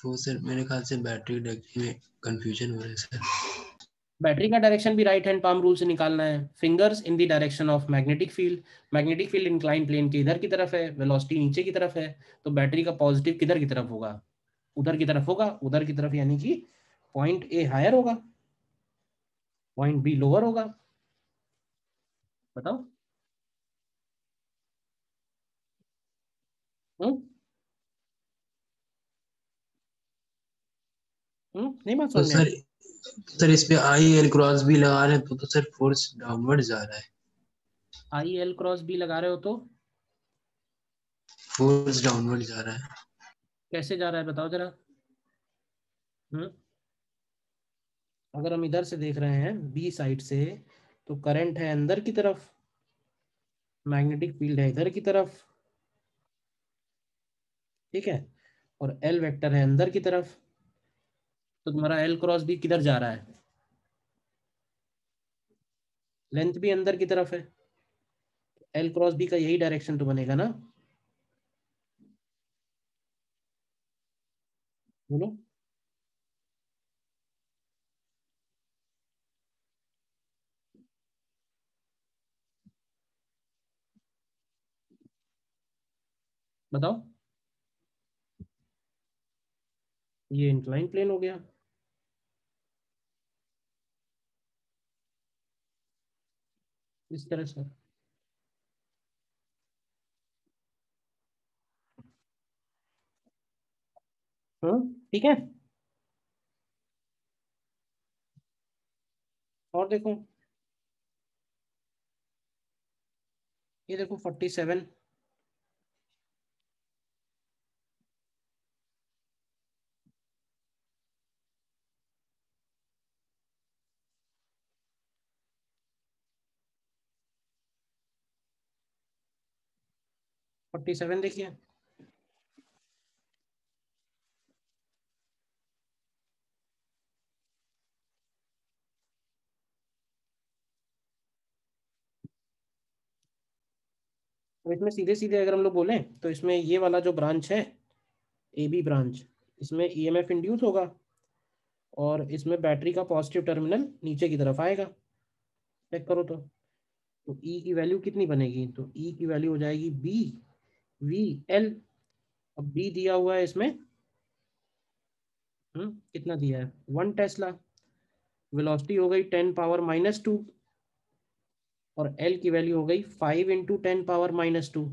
वो सर मेरे ख्याल से बैटरी डायरेक्शन में कंफ्यूजन हो रहा है सर। बैटरी का डायरेक्शन भी राइट हैंड पाम रूल से निकालना है। Fingers in the direction of magnetic field, magnetic field incline plane के इधर की तरफ है, वेलोसिटी नीचे की तरफ है, तो बैटरी का पॉजिटिव किधर की तरफ होगा, उधर की तरफ होगा, उधर की तरफ, यानी कि पॉइंट ए हायर होगा, पॉइंट बी लोअर होगा। बताओ। नहीं बात तो समझ में आई। सर इस पे आई एल क्रॉस भी लगा रहे हैं तो सर फोर्स डाउनवर्ड जा रहा है। आई एल क्रॉस बी लगा रहे हो तो फोर्स डाउनवर्ड जा रहा है। कैसे जा रहा है बताओ जरा। अगर हम इधर से देख रहे हैं बी साइड से, तो करंट है अंदर की तरफ, मैग्नेटिक फील्ड है इधर की तरफ, ठीक है, और एल वेक्टर है अंदर की तरफ, तो तुम्हारा एल क्रॉस बी किधर जा रहा है, लेंथ भी अंदर की तरफ है, एल क्रॉस बी का यही डायरेक्शन तो बनेगा ना, बोलो। बताओ। ये इंक्लाइन प्लेन हो गया, इस तरह से। ठीक है, और देखो, ये देखो 47, देखिए। तो इसमें सीधे सीधे अगर हम लोग बोलें तो इसमें ये वाला जो ब्रांच है ए बी ब्रांच, इसमें ईएमएफ इंड्यूस होगा, और इसमें बैटरी का पॉजिटिव टर्मिनल नीचे की तरफ आएगा। चेक करो तो ई की वैल्यू कितनी बनेगी, तो ई की वैल्यू हो जाएगी बी वी एल। अब बी दिया हुआ है इसमें, कितना दिया है 1 टेस्ला, वेलोसिटी हो गई 10⁻⁻², और एल की वैल्यू हो गई 5 इंटू 10⁻⁻²,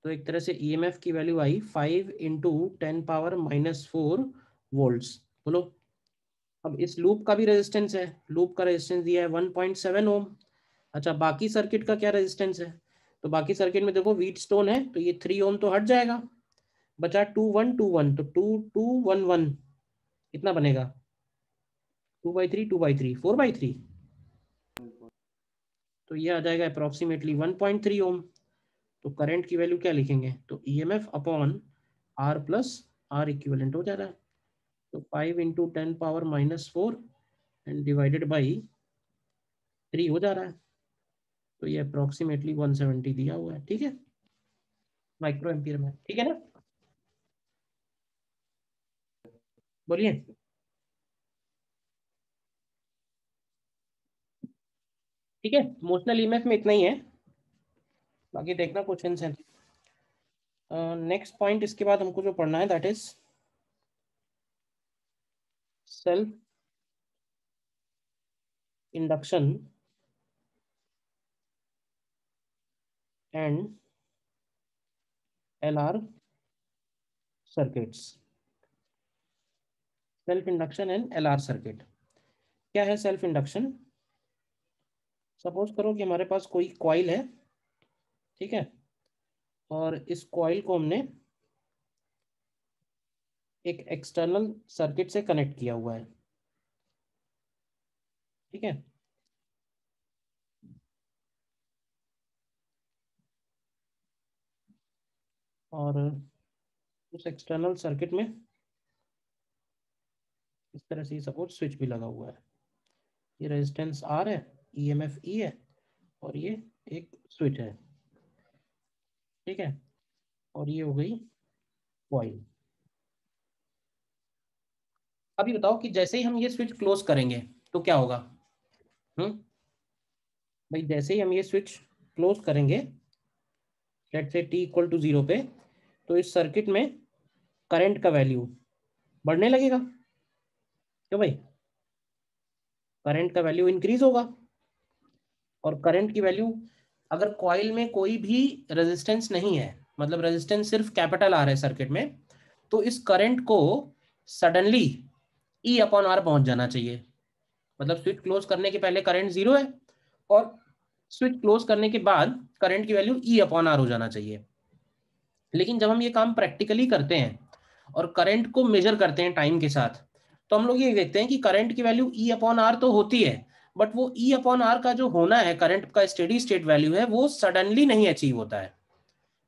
तो एक तरह से ईएमएफ की वैल्यू आई 5 इंटू 10⁻⁻4 वोल्ट्स। बोलो। अब इस लूप का भी रेजिस्टेंस है, लूप का रेजिस्टेंस दिया है 1.7 ओम। अच्छा बाकी सर्किट का क्या रेजिस्टेंस है, तो बाकी सर्किट में देखो व्हीट स्टोन है तो ये 3 ओम तो हट जाएगा, बचा 2 1 2 1, तो 2 2 1 1 कितना बनेगा? 2/3 2/3 4/3, तो ये आ जाएगा अप्रोक्सीमेटली 1.3 ओम। तो करंट की वैल्यू क्या लिखेंगे? तो EMF upon R plus R equivalent हो जा रहा है। तो 5 × 10⁻⁻4 एंड डिवाइडेड बाई 3 हो जा रहा है। तो ये अप्रोक्सीमेटली 170 दिया हुआ है, ठीक है, माइक्रो एम्पियर में, ठीक है ना? बोलिए। ठीक है, मोशनल ईएमएफ में इतना ही है, बाकी देखना क्वेश्चन है। नेक्स्ट पॉइंट इसके बाद हमको जो पढ़ना है that is self induction and LR circuits. Self induction and LR circuit क्या है? सेल्फ इंडक्शन, सपोज करो कि हमारे पास कोई कॉइल है, ठीक है, और इस कॉइल को हमने एक एक्सटर्नल सर्किट से कनेक्ट किया हुआ है, ठीक है। और उस एक्सटर्नल सर्किट में इस तरह से सपोज स्विच भी लगा हुआ है। ये रेजिस्टेंस आर है, ईएमएफ ई है, और ये एक स्विच है, ठीक है, और ये हो गई कॉइल। अभी बताओ कि जैसे ही हम ये स्विच क्लोज करेंगे तो क्या होगा? भाई जैसे ही हम ये स्विच क्लोज करेंगे लेट्स से t = 0 पे, तो इस सर्किट में करंट का वैल्यू बढ़ने लगेगा, क्यों भाई? करंट का वैल्यू इंक्रीज होगा, और करंट की वैल्यू अगर कॉइल में कोई भी रेजिस्टेंस नहीं है, मतलब रेजिस्टेंस सिर्फ कैपिटल आर है सर्किट में, तो इस करंट को सडनली E/R पहुंच जाना चाहिए। मतलब स्विच क्लोज करने के पहले करंट 0 है, और स्विच क्लोज करने के बाद करंट की वैल्यू E/R हो जाना चाहिए। लेकिन जब हम ये काम प्रैक्टिकली करते हैं और करंट को मेजर करते हैं टाइम के साथ, तो हम लोग ये देखते हैं कि करंट की वैल्यू E/R तो होती है, बट वो E/R का जो होना है, करंट का स्टेडी स्टेट वैल्यू है, वो सडनली नहीं अचीव होता है,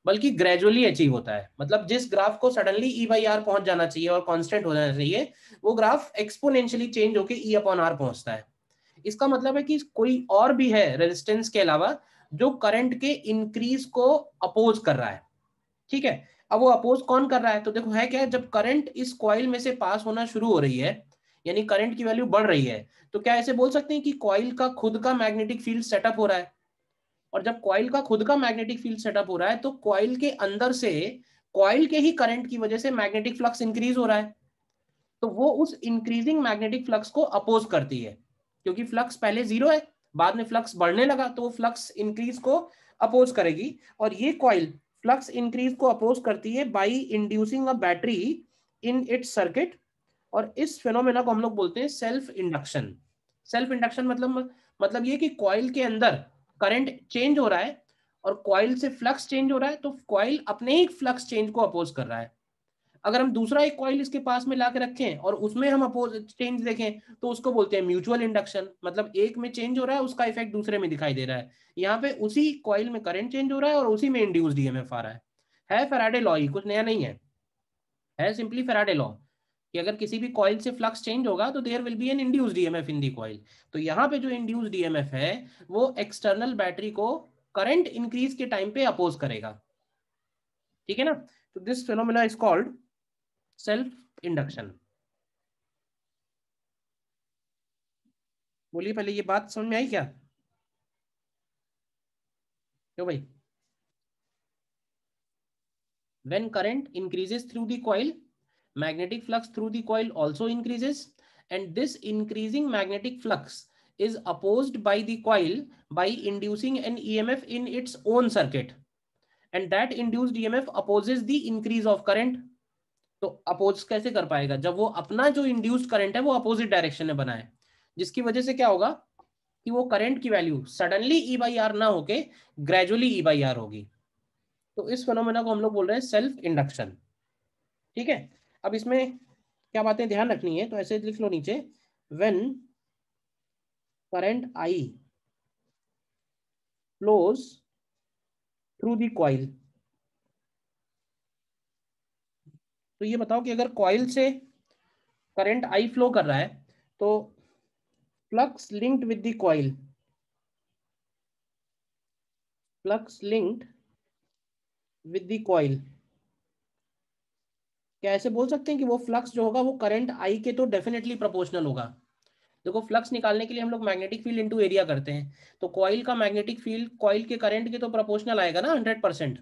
बल्कि ग्रेजुअली अचीव होता है। मतलब जिस ग्राफ को सडनली E/R पहुंच जाना चाहिए और कांस्टेंट हो जाना चाहिए, वो ग्राफ एक्सपोनेंशियली चेंज होकर E/R पहुंचता है। इसका मतलब है कि कोई और भी है रेजिस्टेंस के अलावा जो करंट के इंक्रीज को अपोज कर रहा है, ठीक है। अब वो अपोज कौन कर रहा है? तो देखो है क्या है, जब करंट इस कॉइल में से पास होना शुरू हो रही है, यानी करंट की वैल्यू बढ़ रही है, तो क्या ऐसे बोल सकते हैं कि कॉइल का खुद का मैग्नेटिक फील्ड सेटअप हो रहा है? और जब कॉइल का खुद का मैग्नेटिक फील्ड सेटअप हो रहा है, तो कॉइल के अंदर से कॉइल के ही करंट की वजह से मैग्नेटिक फ्लक्स इंक्रीज हो रहा है, तो वो उस इंक्रीजिंग मैग्नेटिक फ्लक्स को अपोज करती है, क्योंकि फ्लक्स पहले 0 है, बाद में फ्लक्स बढ़ने लगा, तो वो फ्लक्स इंक्रीज को अपोज करेगी। और ये कॉइल फ्लक्स इंक्रीज को अपोज करती है by inducing a battery in its circuit, और इस फिनोमेना को हम लोग बोलते हैं सेल्फ इंडक्शन। सेल्फ इंडक्शन मतलब ये कि कॉइल के अंदर करंट चेंज हो रहा है और कॉइल से फ्लक्स चेंज हो रहा है, तो कॉइल अपने ही फ्लक्स चेंज को अपोज कर रहा है। अगर हम दूसरा एक कॉइल इसके पास में ला के रखें और उसमें हम अपोज चेंज देखें, तो उसको बोलते हैं म्यूचुअल इंडक्शन। मतलब एक में चेंज हो रहा है, उसका इफेक्ट दूसरे में दिखाई दे रहा है। यहाँ पे उसी कॉइल में करंट चेंज हो रहा है और उसी में इंड्यूस्ड ईएमएफ आ रहा है फैराडे लॉ ही, कुछ नया नहीं है सिंपली फैराडे लॉ कि अगर किसी भी कॉइल से फ्लक्स चेंज होगा तो there will be an induced EMF in the coil. तो यहाँ पे जो इंड्यूस्ड ईएमएफ है वो एक्सटर्नल बैटरी को करंट इंक्रीज के टाइम पे अपोज करेगा, ठीक है ना। तो this phenomena is called self induction. बोलिए पहले ये बात समझ में आई क्या? क्यों भाई? When current increases through the coil, magnetic flux through the coil also increases, and this increasing magnetic flux is opposed by the coil by inducing an EMF in its own circuit, and that induced EMF opposes the increase of current. तो oppose कैसे कर पाएगा? जब वो अपना जो induced current है वो अपोजिट डायरेक्शन में बनाए, जिसकी वजह से क्या होगा कि वो करंट की वैल्यू सडनली E/R ना होके ग्रेजुअली E/R होगी। तो इस फिनोमेना को हम लोग बोल रहे हैं सेल्फ इंडक्शन। ठीक है, अब इसमें क्या बातें ध्यान रखनी है, तो ऐसे लिख लो नीचे, when current I flows through the coil. तो ये बताओ कि अगर कॉइल से करंट आई फ्लो कर रहा है तो flux linked with the coil, flux linked with the coil, क्या ऐसे बोल सकते हैं कि वो फ्लक्स जो होगा वो करंट आई के तो डेफिनेटली प्रोपोर्शनल होगा। देखो फ्लक्स निकालने के लिए हम लोग मैग्नेटिक फील्ड इनटू एरिया करते हैं, तो कॉइल का मैग्नेटिक फील्ड कॉइल के करंट के तो प्रोपोर्शनल आएगा ना 100%।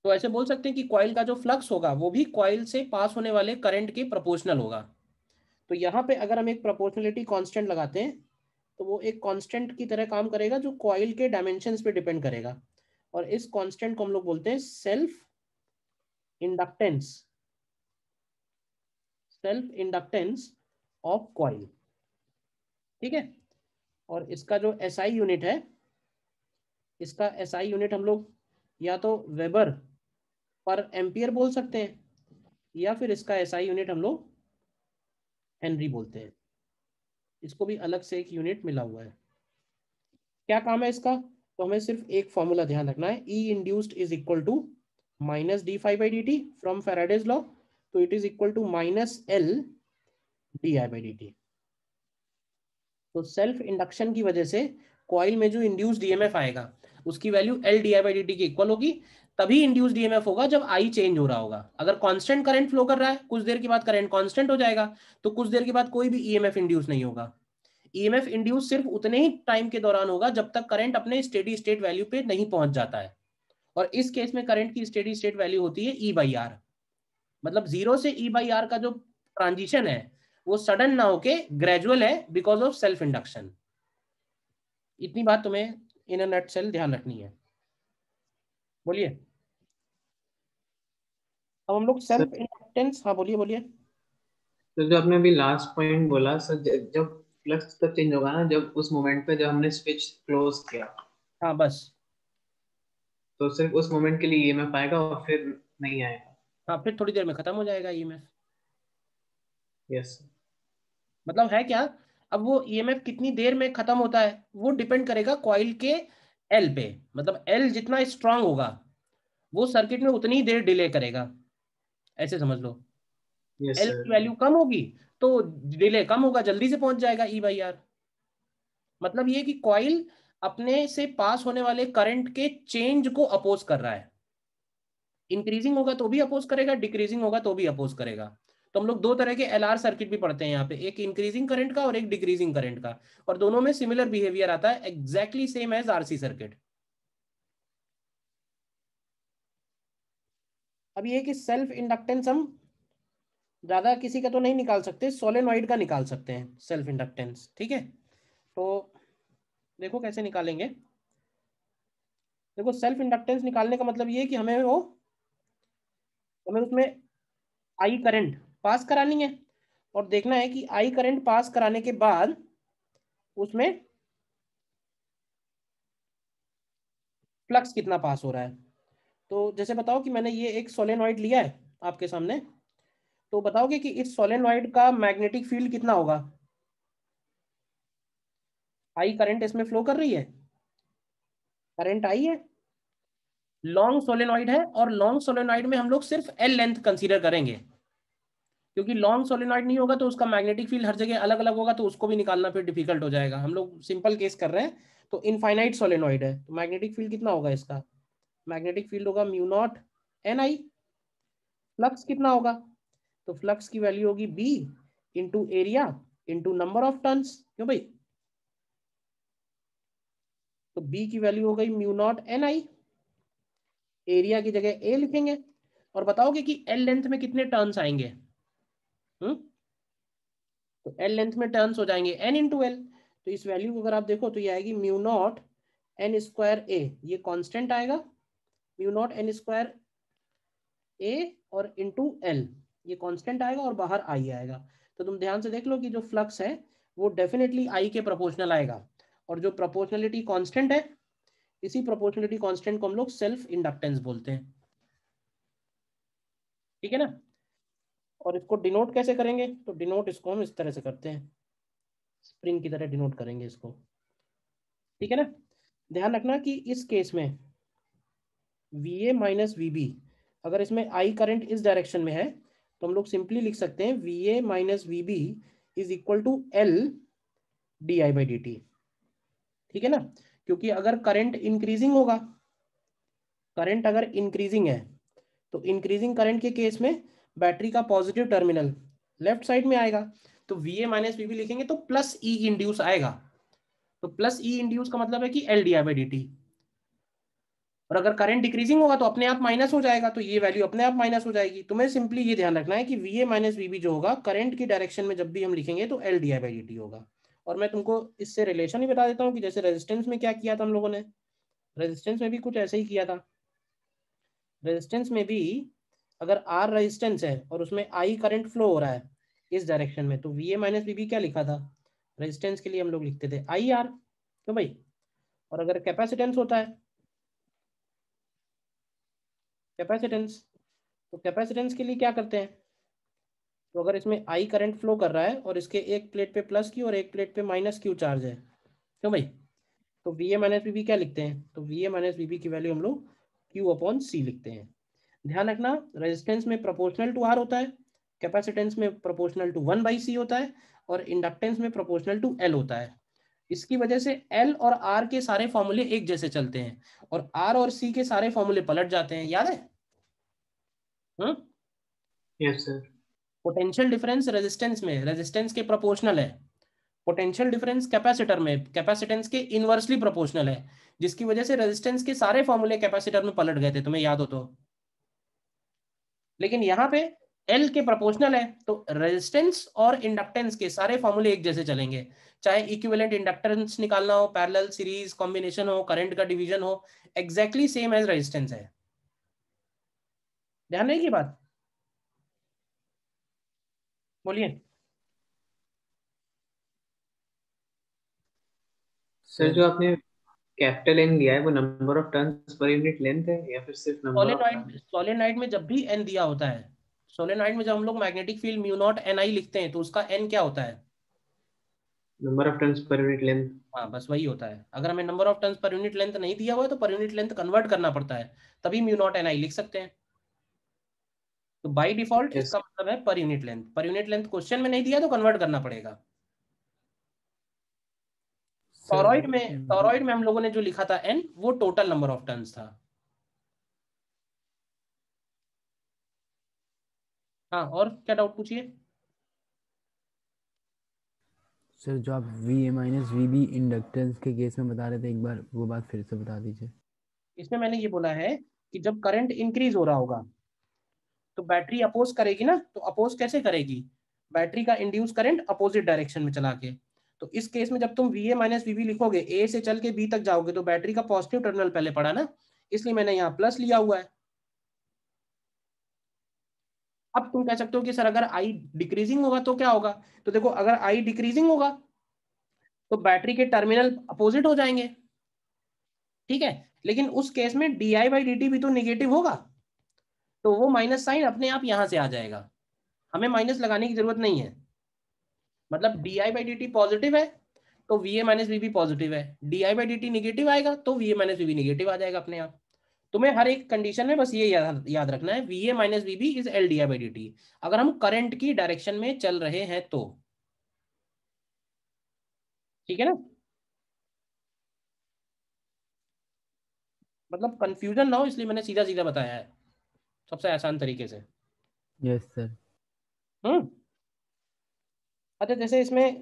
तो ऐसे बोल सकते हैं कि कॉइल का जो फ्लक्स होगा वो भी कॉइल से पास होने वाले करंट के प्रोपोर्शनल होगा। तो यहाँ पे अगर हम एक प्रोपोर्शनलिटी कांस्टेंट लगाते हैं तो वो एक कांस्टेंट की तरह काम करेगा जो कॉइल के डायमेंशंस पे डिपेंड करेगा, और इस कांस्टेंट को हम लोग बोलते हैं self inductance, self inductance of coil. ठीक है, और इसका जो एसआई यूनिट है, इसका एसआई यूनिट हम लोग या तो वेबर पर एम्पियर बोल सकते हैं, या फिर इसका एसआई यूनिट हम लोग हेनरी बोलते हैं। इसको भी अलग से एक यूनिट मिला हुआ है। क्या काम है इसका, तो हमें सिर्फ एक फॉर्मूला ध्यान रखना है, E induced is equal to minus D phi by D T from Faraday's law, तो it is equal to minus L D I by D T. तो सेल्फ इंडक्शन की वजह से कॉइल में जो इंड्यूस्ड ईएमएफ आएगा उसकी value L D I by D T के इक्वल होगी, तभी इंड्यूस्ड ईएमएफ होगा जब आई चेंज हो रहा होगा। अगर कांस्टेंट करंट फ्लो कर रहा है, कुछ देर के बाद करंट कांस्टेंट हो जाएगा, तो कुछ देर के बाद कोई भी ईएमएफ इंड्यूस नहीं होगा। ईएमएफ इंड्यूस सिर्फ उतने ही टाइम के दौरान होगा जब तक करंट अपने स्टेडी स्टेट वैल्यू पे नहीं पहुंच जाता है, और इस केस में करंट की स्टेडी स्टेट वैल्यू होती है ई बाई आर। मतलब जीरो से ई बाई आर का जो ट्रांजिशन है वो सडन ना होके ग्रेजुअल है बिकॉज ऑफ सेल्फ इंडक्शन। इतनी बात तुम्हें इन अ नटसेल ध्यान रखनी है। बोलिए, अब हम लोग सर सेल्फ इंडक्टेंस, हाँ बोलिए बोलिए। तो जो आपने अभी लास्ट पॉइंट बोला सर, जब फ्लक्स तब चेंज होगा ना, जब उस मोमेंट पे जब हमने स्विच क्लोज किया, हाँ बस, तो सिर्फ उस मोमेंट के लिए ईएमएफ आएगा और फिर नहीं आएगा। हाँ फिर थोड़ी देर में खत्म हो जाएगा ईएमएफ। यस। मतलब है क्या, अब वो ईएमएफ कितनी देर में खत्म होता है वो डिपेंड करेगा कॉइल के एल पे। मतलब एल जितना स्ट्रांग होगा वो सर्किट में उतनी ही देर डिले करेगा, ऐसे समझ लो। यस एल की सर। वैल्यू कम होगी तो डिले कम होगा, जल्दी से पहुंच जाएगा ई बाई आर। मतलब ये कि कॉइल अपने से पास होने वाले करंट के चेंज को अपोज कर रहा है, इंक्रीजिंग होगा तो भी अपोज करेगा, डिक्रीजिंग होगा तो भी अपोज करेगा। तो हम लोग दो तरह के एलआर सर्किट भी पढ़ते हैं यहाँ पे, एक इंक्रीजिंग करंट का और एक डिक्रीजिंग करंट का, और दोनों में सिमिलर बिहेवियर आता है, exactly same as RC circuit. अब ये कि सेल्फ इंडक्टेंस हम ज्यादा किसी का तो नहीं निकाल सकते, सोलेनॉइड का निकाल सकते हैं सेल्फ इंडक्टेंस। ठीक है, तो देखो कैसे निकालेंगे। देखो सेल्फ इंडक्टेंस निकालने का मतलब ये है कि हमें उसमें आई करंट पास करानी है, और देखना है कि आई करंट पास कराने के बाद उसमें फ्लक्स कितना पास हो रहा है। तो जैसे बताओ कि मैंने ये एक सोलेनॉइड लिया है आपके सामने, तो बताओगे कि इस सोलेनॉइड का मैग्नेटिक फील्ड कितना होगा। आई करंट इसमें फ्लो कर रही है, करंट आई है, लॉन्ग सोलेनॉइड है, और लॉन्ग सोलेनॉइड में हम लोग सिर्फ एल लेंथ कंसीडर करेंगे, क्योंकि लॉन्ग सोलेनॉइड नहीं होगा तो उसका मैग्नेटिक फील्ड हर जगह अलग अलग होगा, तो उसको भी निकालना फिर डिफिकल्ट हो जाएगा। हम लोग सिंपल केस कर रहे हैं, तो इनफाइनाइट सोलेनॉइड है, तो मैग्नेटिक फील्ड कितना होगा इसका, मैग्नेटिक फील्ड होगा mu naught N I. Flux कितना होगा, तो फ्लक्स की वैल्यू होगी B into area into number of turns, क्यों भाई, तो बी की वैल्यू हो गई mu naught N I, area की जगह ए लिखेंगे, और बताओगे कि एल लेंथ में कितने टर्न्स आएंगे। तो एल लेंथ में टर्न्स हो जाएंगे एन इंटू एल, तो इस वैल्यू को अगर आप देखो तो ये आएगी म्यू नॉट एन स्क्वायर ए, ये कांस्टेंट आएगा, म्यू नॉट एन स्क्वायर ए और इंटू एल, ये कांस्टेंट आएगा, और बाहर आई आएगा। तो तुम ध्यान से देख लो कि जो फ्लक्स है वो डेफिनेटली आई के प्रोपोर्शनल आएगा, और जो प्रोपोर्शनलिटी कांस्टेंट है, इसी प्रोपोर्शनलिटी कांस्टेंट को हम लोग सेल्फ इंडक्टेंस बोलते हैं। ठीक है ना। और इसको डिनोट कैसे करेंगे, तो डिनोट इसको हम इस तरह से करते हैं, स्प्रिंग की तरह डिनोट करेंगे इसको, ठीक है ना। ध्यान रखना कि इस केस में VA माइनस VB, अगर इसमें I करंट इस डायरेक्शन में है तो हम लोग सिंपली लिख सकते हैं VA minus VB is equal to L di/dt, ठीक है ना। क्योंकि अगर करंट इंक्रीजिंग होगा, करंट अगर इंक्रीजिंग है तो इंक्रीजिंग करंट के केस में बैटरी का पॉजिटिव टर्मिनल लेफ्ट साइड में आएगा, तो VA माइनस VB लिखेंगे तो प्लस E इंड्यूस आएगा, तो प्लस E इंड्यूस का मतलब है कि L di/dt। और अगर करंट डिक्रीजिंग होगा तो अपने आप माइनस हो जाएगा, तो ये वैल्यू अपने आप माइनस हो जाएगी। तुम्हें सिंपली ये ध्यान रखना है कि VA माइनस VB जो होगा करंट की डायरेक्शन में जब भी हम लिखेंगे तो L di/dt होगा। और मैं तुमको इससे रिलेशन ही बता देता हूँ कि जैसे रेजिस्टेंस में क्या किया था हम लोगों ने, रेजिस्टेंस में भी कुछ ऐसे ही किया था। रेजिस्टेंस में भी अगर R रेजिस्टेंस है और उसमें I करंट फ्लो हो रहा है इस डायरेक्शन में, तो VA माइनस VB क्या लिखा था, रेजिस्टेंस के लिए हम लोग लिखते थे IR, तो भाई। और अगर कैपेसिटेंस होता है, कैपेसिटेंस, तो कैपेसिटेंस के लिए क्या करते हैं, तो अगर इसमें I करंट फ्लो कर रहा है और इसके एक प्लेट पे प्लस क्यू और एक प्लेट पे माइनस क्यू चार्ज है, क्यों भाई, तो VA माइनस VB क्या लिखते हैं, तो VA माइनस VB की वैल्यू हम लोग Q/C लिखते हैं। ध्यान रखना रेजिस्टेंस में प्रोपोर्शनल टू R होता है, कैपेसिटेंस में प्रोपोर्शनल टू 1/C होता है, और इंडक्टेंस में प्रोपोर्शनल टू L होता है। इसकी वजह से L और R के सारे फॉर्मूले एक जैसे चलते हैं और R और C के सारे फॉर्मूले पलट जाते हैं, याद है। Yes sir. Potential difference resistance में रेजिस्टेंस के प्रोपोर्शनल है, पोटेंशियल डिफरेंस कैपेसिटर में कैपेसिटेंस के इनवर्सली प्रोपोर्शनल है, जिसकी वजह से रेजिस्टेंस के सारे फॉर्मूले कैपेसिटर में पलट गए थे, तुम्हें याद हो तो। लेकिन यहाँ पे L के प्रोपोर्शनल है तो रेजिस्टेंस और इंडक्टेंस के सारे फॉर्मूले एक जैसे चलेंगे, चाहे इक्विवेलेंट इंडक्टेंस निकालना हो, पैरेलल, सीरीज, कॉम्बिनेशन हो, करंट का डिवीजन हो, एग्जैक्टली सेम एज रेजिस्टेंस है। ध्यान रही की बात, बोलिए। सर जो आपने कैपिटल N दिया है वो number of turns per unit length है या फिर सिर्फ number of solenoid, turns? Solenoid में जब भी N दिया होता है, सोलेनॉइड में जब हम लोग magnetic field mu naught NI लिखते हैं तो उसका N क्या होता है, number of turns per unit length. हाँ बस वही होता है। अगर हमें number of turns per unit length नहीं दिया हुआ है तो पर यूनिट लेंथ कन्वर्ट करना पड़ता है, तभी म्यू नॉट NI लिख सकते हैं। तो बाय डिफॉल्ट यस इसका मतलब है पर यूनिट लेंथ, पर यूनिट लेंथ क्वेश्चन में नहीं दिया तो कन्वर्ट करना पड़ेगा। सर। टॉरॉइड में हम लोगों ने जो लिखा था N वो टोटल नंबर ऑफ टर्न्स था। हाँ, और क्या डाउट पूछिए। सर जो आप VA माइनस VB इंडक्टेंस के केस में बता रहे थे, एक बार वो बात फिर से बता दीजिए। इसमें मैंने ये बोला है कि जब करंट इंक्रीज हो रहा होगा तो बैटरी अपोज करेगी ना, तो अपोज कैसे करेगी, बैटरी का इंड्यूस करंट अपोजिट डायरेक्शन में चला के। तो इस केस में जब तुम VA माइनस VB लिखोगे, A से चल के B तक जाओगे तो बैटरी का पॉजिटिव टर्मिनल पहले पड़ा ना, इसलिए मैंने यहाँ प्लस लिया हुआ है। अब तुम कह सकते हो कि सर अगर I डिक्रीजिंग होगा तो क्या होगा, तो देखो अगर I डिक्रीजिंग होगा तो बैटरी के टर्मिनल अपोजिट हो जाएंगे, ठीक है। लेकिन उस केस में di/dt भी तो निगेटिव होगा, तो वो माइनस साइन अपने आप यहां से आ जाएगा, हमें माइनस लगाने की जरूरत नहीं है। मतलब di/dt पॉजिटिव है तो VA माइनस VB पॉजिटिव है, di/dt निगेटिव आएगा तो VA माइनस VB निगेटिव आ जाएगा अपने आप। तुम्हें हर एक कंडीशन में बस ये याद रखना है, VA minus VB is L di/dt, अगर हम करंट की डायरेक्शन में चल रहे हैं तो, ठीक है ना। मतलब कंफ्यूजन ना हो इसलिए मैंने सीधा सीधा बताया है, सबसे आसान तरीके से। Yes sir. हम्म। अच्छा, जैसे इसमें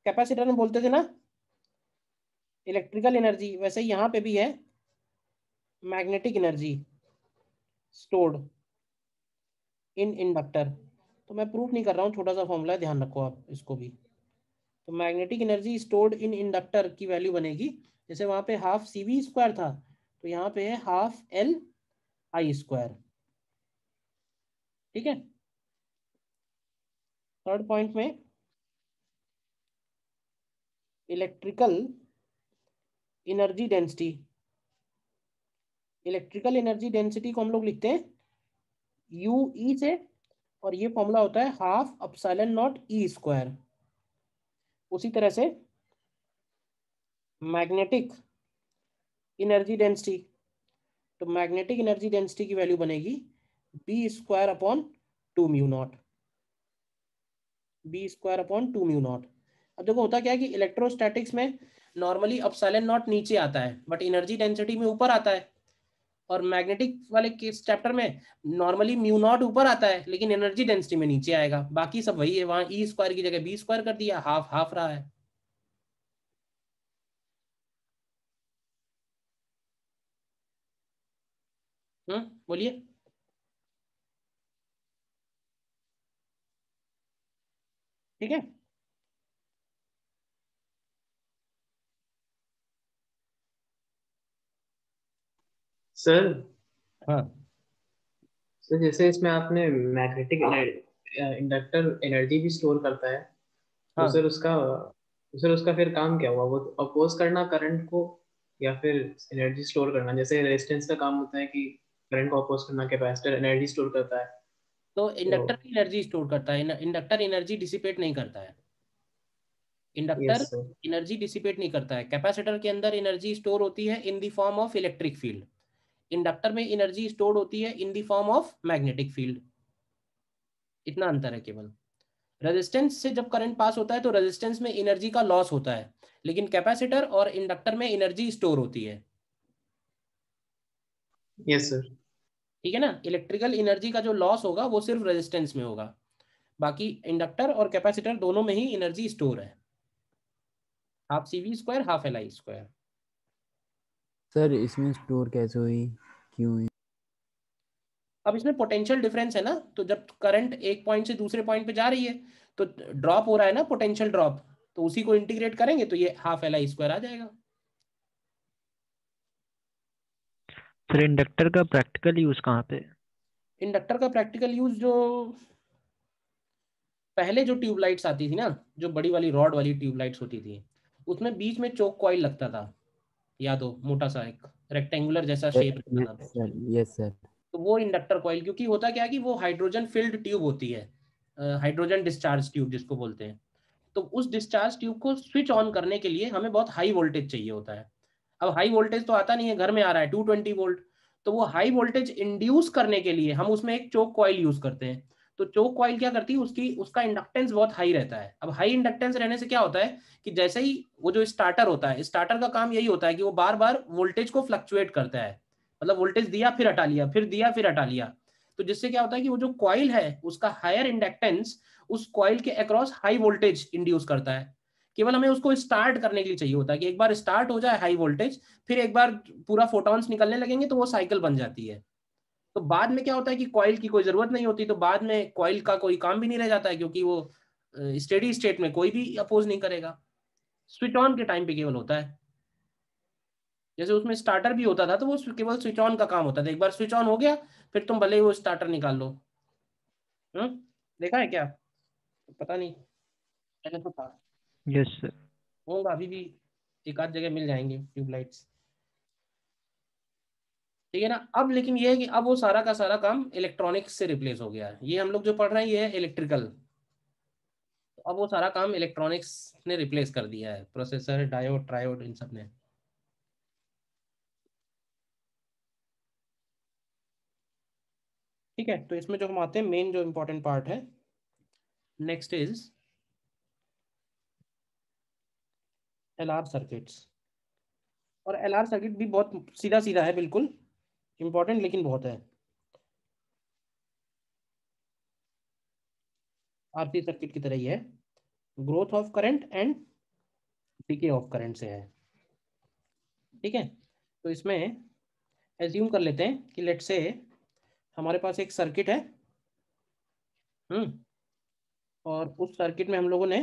कैपेसिटर में बोलते थे ना इलेक्ट्रिकल एनर्जी, वैसे ही यहाँ पे भी है magnetic energy stored in inductor. तो मैं प्रूफ नहीं कर रहा हूँ, छोटा सा फॉर्मूला है, ध्यान रखो आप इसको भी। तो magnetic energy stored in inductor की वैल्यू बनेगी, जैसे वहाँ पे हाफ CV² था तो यहाँ पे है हाफ LI², ठीक है। थर्ड पॉइंट में electrical energy density, electrical energy density को हम लोग लिखते हैं यू ई से, और ये फॉर्मूला होता है half epsilon naught E square. उसी तरह से मैग्नेटिक एनर्जी डेंसिटी, तो मैग्नेटिक एनर्जी डेंसिटी की वैल्यू बनेगी B square upon 2 mu naught, B square upon 2 mu naught. अब देखो होता क्या है कि इलेक्ट्रोस्टैटिक्स में नॉर्मली एप्सिलॉन नॉट नीचे आता है बट एनर्जी डेंसिटी में ऊपर आता है, और मैग्नेटिक वाले केस चैप्टर में नॉर्मली म्यू नॉट ऊपर आता है लेकिन एनर्जी डेंसिटी में नीचे आएगा। बाकी सब वही है, वहां ई स्क्वायर की जगह बी स्क्वायर कर दिया, हाफ हाफ रहा है। बोलिए। ठीक है। सर हाँ सर जैसे इसमें आपने मैग्नेटिक इंडक्टर एनर्जी भी स्टोर करता है, तो हाँ, सर उसका फिर काम क्या हुआ? वो अपोज करना करंट को, या फिर एनर्जी स्टोर करना? जैसे रेजिस्टेंस का काम होता है कि करंट को अपोज करना, कैपेसिटर एनर्जी स्टोर करता है। तो तो इंडक्टर की एनर्जी स्टोर करता है, इंडक्टर एनर्जी डिसिपेट नहीं करता है। Inductor yes sir. Energy dissipate नहीं करता है। कैपेसिटर के अंदर एनर्जी स्टोर होती है in the form of electric field, inductor में एनर्जी स्टोर होती है in the form of magnetic field. इतना अंतर है केवल। रेजिस्टेंस से जब करंट पास होता है तो रेजिस्टेंस में एनर्जी का लॉस होता है, लेकिन कैपेसिटर और इंडक्टर में एनर्जी स्टोर होती है। Yes sir. ठीक है ना, इलेक्ट्रिकल एनर्जी का जो लॉस होगा वो सिर्फ रेजिस्टेंस में होगा, बाकी इंडक्टर और कैपेसिटर दोनों में ही एनर्जी स्टोर है, half C V square half L I square. Sir इसमें स्टोर कैसे हुई, क्यों हुई? अब इसमें पोटेंशियल डिफरेंस है ना, तो जब करंट एक पॉइंट से दूसरे पॉइंट पे जा रही है तो ड्रॉप हो रहा है ना, पोटेंशियल ड्रॉप, तो उसी को इंटीग्रेट करेंगे तो ये हाफ एल आई स्क्वायर आ जाएगा। सर इंडक्टर का प्रैक्टिकल यूज कहाँ पे? इंडक्टर का प्रैक्टिकल यूज, जो पहले जो ट्यूबलाइट्स आती थी ना, जो बड़ी वाली रॉड वाली ट्यूबलाइट्स होती थी, उसमें बीच में चोक कॉइल लगता था, याद हो, मोटा सा एक रेक्टेंगुलर जैसा शेप रहता यस था। Sir, yes sir. तो वो इंडक्टर कॉइल, क्योंकि होता क्या है कि वो हाइड्रोजन फिल्ड ट्यूब होती है, हाइड्रोजन डिस्चार्ज ट्यूब जिसको बोलते हैं। तो उस डिस्चार्ज ट्यूब को स्विच ऑन करने के लिए हमें बहुत हाई वोल्टेज चाहिए होता है। अब हाई वोल्टेज तो आता नहीं है, घर में आ रहा है 220 वोल्ट, तो वो हाई वोल्टेज इंड्यूस करने के लिए हम उसमें एक चोक कॉइल यूज करते हैं। तो चोक कॉइल क्या करती है, उसका इंडक्टेंस बहुत हाई रहता है। अब हाई इंडक्टेंस रहने से क्या होता है कि जैसे ही वो जो स्टार्टर होता है, स्टार्टर का काम यही होता है कि वो बार बार वोल्टेज को फ्लक्चुएट करता है, मतलब वोल्टेज दिया फिर हटा लिया, फिर दिया फिर हटा लिया। तो जिससे क्या होता है कि वो जो कॉइल है उसका हायर इंडक्टेंस उस कॉइल के अक्रॉस हाई वोल्टेज इंड्यूस करता है। केवल हमें उसको स्टार्ट करने के लिए चाहिए होता है कि एक बार स्टार्ट हो जाए हाई वोल्टेज, फिर एक बार पूरा फोटॉन्स निकलने लगेंगे तो वो साइकिल बन जाती है। तो बाद में क्या होता है कि कॉइल की कोई जरूरत नहीं होती, तो बाद में कॉइल का कोई काम भी नहीं रह जाता है, क्योंकि वो स्टेडी स्टेट में कोई भी अपोज नहीं करेगा, स्विच ऑन के टाइम पे केवल होता है। जैसे उसमें स्टार्टर भी होता था तो वो केवल स्विच ऑन का काम होता था, एक बार स्विच ऑन हो गया फिर तुम भले ही वो स्टार्टर निकाल लो। देखा है क्या? पता नहीं, पहले तो था, यस सर। होगा अभी भी, एक आध जगह मिल जाएंगे ट्यूबलाइट्स। ठीक है ना। अब लेकिन ये है कि अब वो सारा का सारा काम इलेक्ट्रॉनिक्स से रिप्लेस हो गया है, ये हम लोग जो पढ़ रहे हैं ये है इलेक्ट्रिकल, तो अब वो सारा काम इलेक्ट्रॉनिक्स ने रिप्लेस कर दिया है, प्रोसेसर डायोड ट्रायोड इन सब ने। ठीक है, तो इसमें जो हम आते हैं मेन जो इम्पोर्टेंट पार्ट है, नेक्स्ट इज एलआर सर्किट्स। और एलआर सर्किट भी बहुत सीधा सीधा है, बिल्कुल इंपॉर्टेंट लेकिन बहुत है। आरसी सर्किट की तरह ही है, growth of current and decay of current से है। ठीक है, तो इसमें एज्यूम कर लेते हैं कि लेट से हमारे पास एक सर्किट है, और उस सर्किट में हम लोगों ने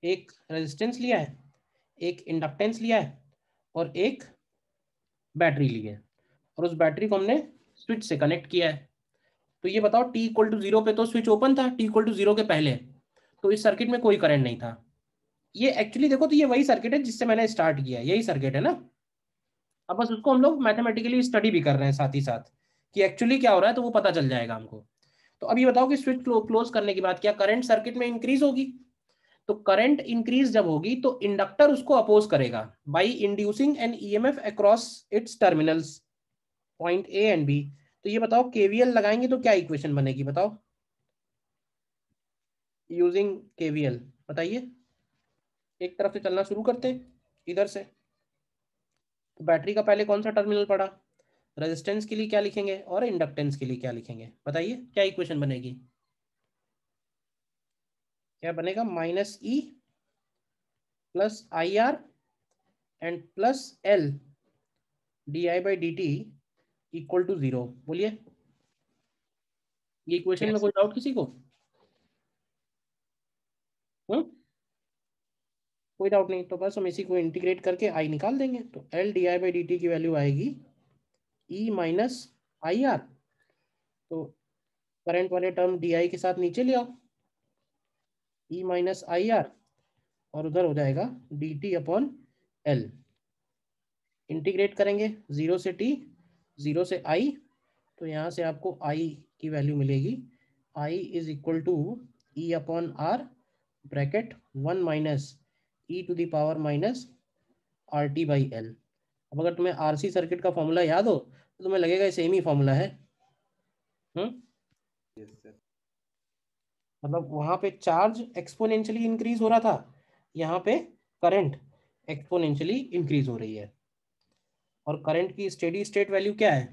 एक रेजिस्टेंस लिया है, एक इंडक्टेंस लिया है, और एक बैटरी ली है, और उस बैटरी को हमने स्विच से कनेक्ट किया है। तो ये बताओ t इक्वल टू 0 पे तो स्विच ओपन था, t इक्वल टू 0 के पहले तो इस सर्किट में कोई करंट नहीं था। ये एक्चुअली देखो तो ये वही सर्किट है जिससे मैंने स्टार्ट किया है, यही सर्किट है ना। अब बस उसको हम लोग मैथमेटिकली स्टडी भी कर रहे हैं साथ ही साथ कि एक्चुअली क्या हो रहा है, तो वो पता चल जाएगा हमको। तो अब ये बताओ कि स्विच क्लोज करने के बाद क्या करंट सर्किट में इंक्रीज होगी? तो करंट इंक्रीज जब होगी तो इंडक्टर उसको अपोज करेगा by inducing an EMF across its terminals point A and B. तो ये बताओ केवीएल लगाएंगे तो क्या इक्वेशन बनेगी बताओ, यूजिंग केवीएल बताइए। एक तरफ से चलना शुरू करते हैं इधर से। तो बैटरी का पहले कौन सा टर्मिनल पड़ा, रेजिस्टेंस के लिए क्या लिखेंगे और इंडक्टेंस के लिए क्या लिखेंगे, बताइए क्या इक्वेशन बनेगी? क्या बनेगा? Minus E plus I R and plus L D I by D T equal to 0। बोलिए, ये इक्वेशन में कोई डाउट किसी को? कोई डाउट नहीं। तो बस हम इसी को इंटीग्रेट करके आई निकाल देंगे। तो L D I by D T की वैल्यू आएगी ई माइनस आई आर। तो करंट वाले टर्म डी आई के साथ नीचे ले आओ, ई माइनस आई आर, और उधर हो जाएगा D T upon L. Integrate करेंगे 0 से टी, 0 से आई, तो यहाँ से आपको आई की वैल्यू मिलेगी, I is equal to E upon R bracket 1 minus E to the power minus R T by L. अब अगर तुम्हें आरसी सर्किट का फॉर्मूला याद हो तो तुम्हें लगेगा सेम ही फॉर्मूला है। मतलब वहां पे चार्ज एक्सपोनेंशियली इंक्रीज हो रहा था, यहाँ पे करंट एक्सपोनेंशियली इंक्रीज हो रही है। और करंट की स्टेडी स्टेट वैल्यू क्या है,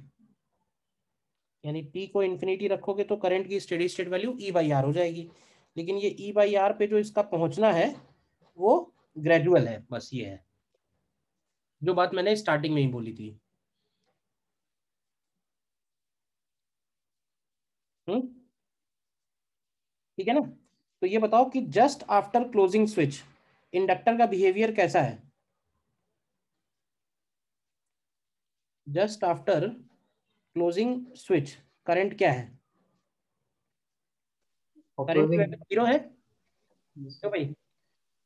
यानी टी को इन्फिनिटी रखोगे तो करंट की steady state value E by R हो जाएगी। लेकिन ये ई बाई आर पे जो इसका पहुंचना है वो ग्रेजुअल है, बस ये है जो बात मैंने स्टार्टिंग में ही बोली थी। ठीक है ना? तो ये बताओ कि just after closing switch inductor का बिहेवियर कैसा है? Just after closing switch current क्या है? करंट की वैल्यू 0 है तो भाई,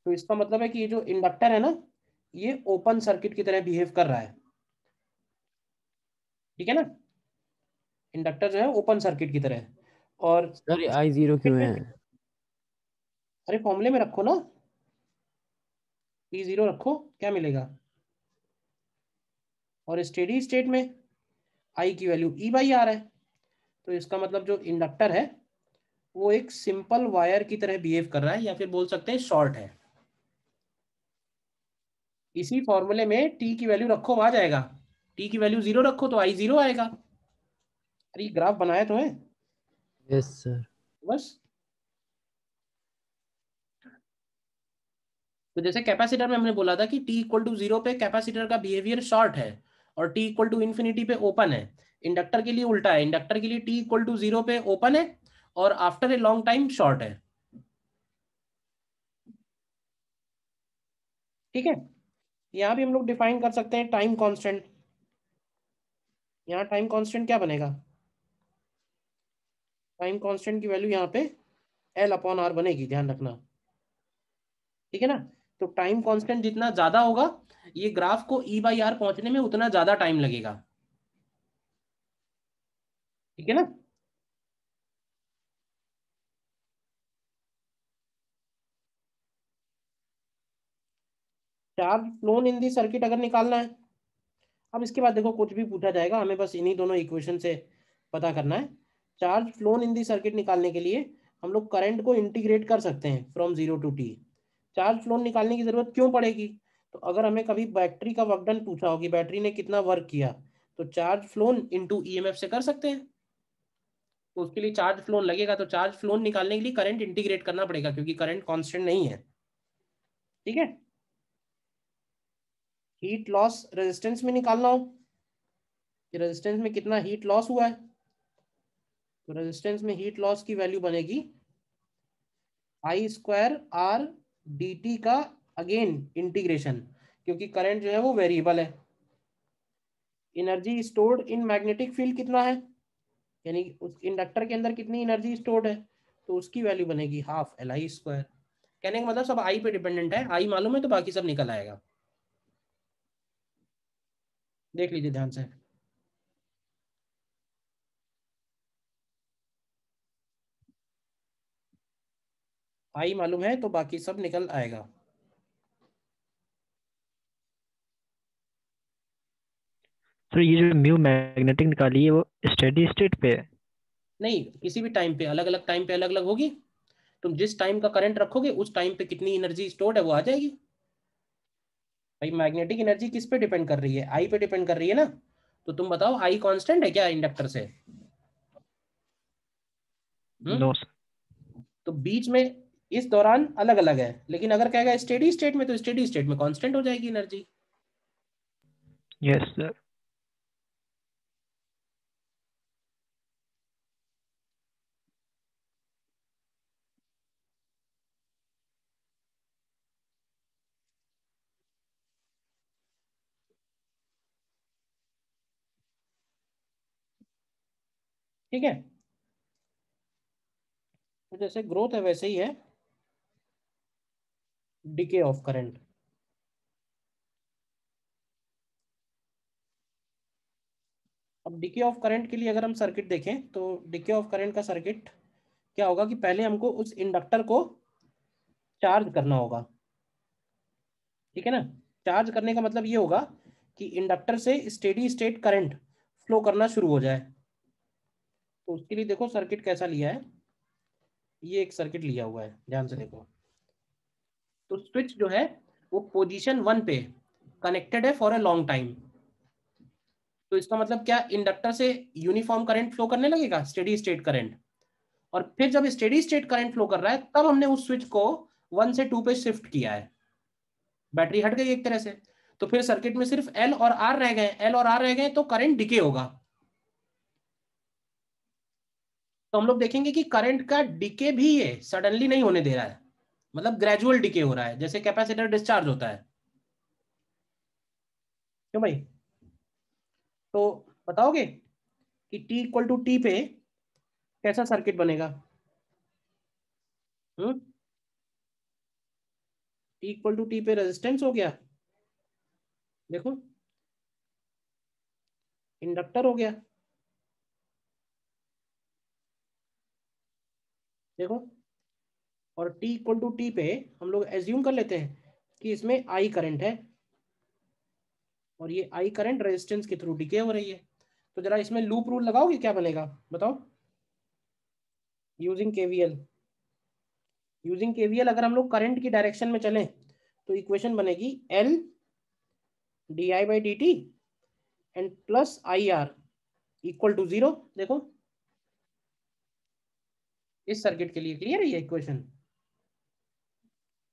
तो इसका मतलब है कि ये जो इंडक्टर है ना, ये ओपन सर्किट की तरह बिहेव कर रहा है। ठीक है ना? इंडक्टर जो है ओपन सर्किट की तरह। और सर आई 0 क्यों है? अरे फॉर्मूले में रखो ना, टी 0 रखो, क्या मिलेगा? और स्टेडी स्टेट में आई की वैल्यू ई बाई आर है। तो इसका मतलब जो इंडक्टर है वो एक सिंपल वायर की तरह बिहेव कर रहा है, या फिर बोल सकते हैं शॉर्ट है। इसी फॉर्मूले में टी की वैल्यू रखो, आ जाएगा। टी की वैल्यू 0 रखो तो आई 0 आएगा। अरे ग्राफ बनाया तो है। Yes sir. बस। तो जैसे कैपेसिटर में हमने बोला था कि टी इक्वल टू 0 पे कैपेसिटर का बिहेवियर शॉर्ट है और टी इक्वल टू इन्फिनिटी पे ओपन है। इंडक्टर के लिए उल्टा है, इंडक्टर के लिए टी इक्वल टू 0 पे ओपन है और after a long time short है। ठीक है? यहाँ भी हम लोग डिफाइन कर सकते हैं टाइम कांस्टेंट। यहाँ टाइम कांस्टेंट क्या बनेगा? टाइम कांस्टेंट की वैल्यू यहाँ पे एल अपॉन आर बनेगी, ध्यान रखना। ठीक है ना? तो टाइम कांस्टेंट जितना ज्यादा होगा, ये ग्राफ को ई बाई आर पहुंचने में उतना ज्यादा टाइम लगेगा। ठीक है ना? Charge flown in the circuit अगर निकालना है, अब इसके बाद देखो कुछ भी पूछा जाएगा, हमें बस इन्हीं दोनों इक्वेशन से पता करना है। Charge flown in the circuit निकालने के लिए हम लोग करंट को इंटीग्रेट कर सकते हैं from 0 to T. Charge flown निकालने की जरूरत क्यों पड़ेगी? तो अगर हमें कभी बैटरी का वर्क डन पूछा हो कि बैटरी ने कितना वर्क किया, तो चार्ज फ्लोन इनटू ईएमएफ से कर सकते हैं। तो उसके लिए चार्ज फ्लोन लगेगा, तो चार्ज फ्लोन निकालने के लिए करंट इंटीग्रेट करना पड़ेगा क्योंकि करंट कांस्टेंट नहीं है। ठीक है? हीट लॉस रेजिस्टेंस में निकालना हो कि रेजिस्टेंस में कितना हीट लॉस हुआ है, तो रेजिस्टेंस में हीट लॉस की वैल्यू बनेगी आई स्क्वायर आर डी टी का अगेन इंटीग्रेशन, क्योंकि करंट जो है वो वेरिएबल है। Energy stored in magnetic field कितना है, यानी उस इंडक्टर के अंदर कितनी एनर्जी स्टोर्ड है, तो उसकी वैल्यू बनेगी हाफ एल आई स्क्वायर। कहने का मतलब सब आई पे डिपेंडेंट है, आई मालूम है तो बाकी सब निकल आएगा। देख लीजिए ध्यान से। आई मालूम है तो बाकी सब निकल आएगा। सर ये जो म्यू मैग्नेटिक निकाली है वो स्टेडी स्टेट पे है? नहीं, किसी भी टाइम पे अलग अलग टाइम पे अलग अलग होगी। तुम जिस टाइम का करंट रखोगे उस टाइम पे कितनी एनर्जी स्टोर्ड है वो आ जाएगी। भाई मैग्नेटिक एनर्जी किस पे डिपेंड कर रही है? आई पे डिपेंड कर रही है ना। तो तुम बताओ आई कांस्टेंट है क्या इंडक्टर से? नो तो बीच में इस दौरान अलग अलग है, लेकिन अगर कहेगा स्टेडी स्टेट में तो स्टेडी स्टेट में कांस्टेंट हो जाएगी एनर्जी। Yes sir. ठीक है, तो जैसे ग्रोथ है वैसे ही है डिके ऑफ करंट। अब डिके ऑफ करंट के लिए अगर हम सर्किट देखें तो डिके ऑफ करंट का सर्किट क्या होगा कि पहले हमको उस इंडक्टर को चार्ज करना होगा। ठीक है ना? चार्ज करने का मतलब ये होगा कि इंडक्टर से स्टेडी स्टेट करंट फ्लो करना शुरू हो जाए। तो उसके लिए देखो सर्किट कैसा लिया है। ये एक सर्किट लिया हुआ है, ध्यान से देखो। तो स्विच जो है वो पोजीशन 1 पे कनेक्टेड है फॉर अ लॉन्ग टाइम। तो इसका मतलब क्या, इंडक्टर से यूनिफॉर्म करंट फ्लो करने लगेगा, स्टेडी स्टेट करंट। और फिर जब स्टेडी स्टेट करंट फ्लो कर रहा है तब हमने उस स्विच को 1 से 2 पे शिफ्ट किया है। बैटरी हट गई एक तरह से। तो फिर सर्किट में सिर्फ एल और आर रह गए, एल और आर रह गए तो करंट डिके होगा। तो हम लोग देखेंगे कि करंट का डिके भी ये सडनली नहीं होने दे रहा है, मतलब ग्रेजुअल डिके हो रहा है, जैसे कैपेसिटर डिस्चार्ज होता है। क्यों भाई? तो बताओगे कि टी इक्वल टू टी पे कैसा सर्किट बनेगा? टी इक्वल टू टी पे रेजिस्टेंस हो गया, देखो इंडक्टर हो गया, देखो। और टी इक्वल टू टी पे हम लोग एज्यूम कर लेते हैं कि इसमें आई करंट है, और ये आई करंट रेजिस्टेंस के थ्रू डिके हो रही है। तो जरा इसमें लूप रूल लगाओगे, क्या बनेगा बताओ? Using KVL. यूजिंग केवीएल अगर हम लोग करंट की डायरेक्शन में चलें तो इक्वेशन बनेगी L D I by D T and plus I R equal to zero. देखो इस सर्किट के लिए क्लियर है ये equation,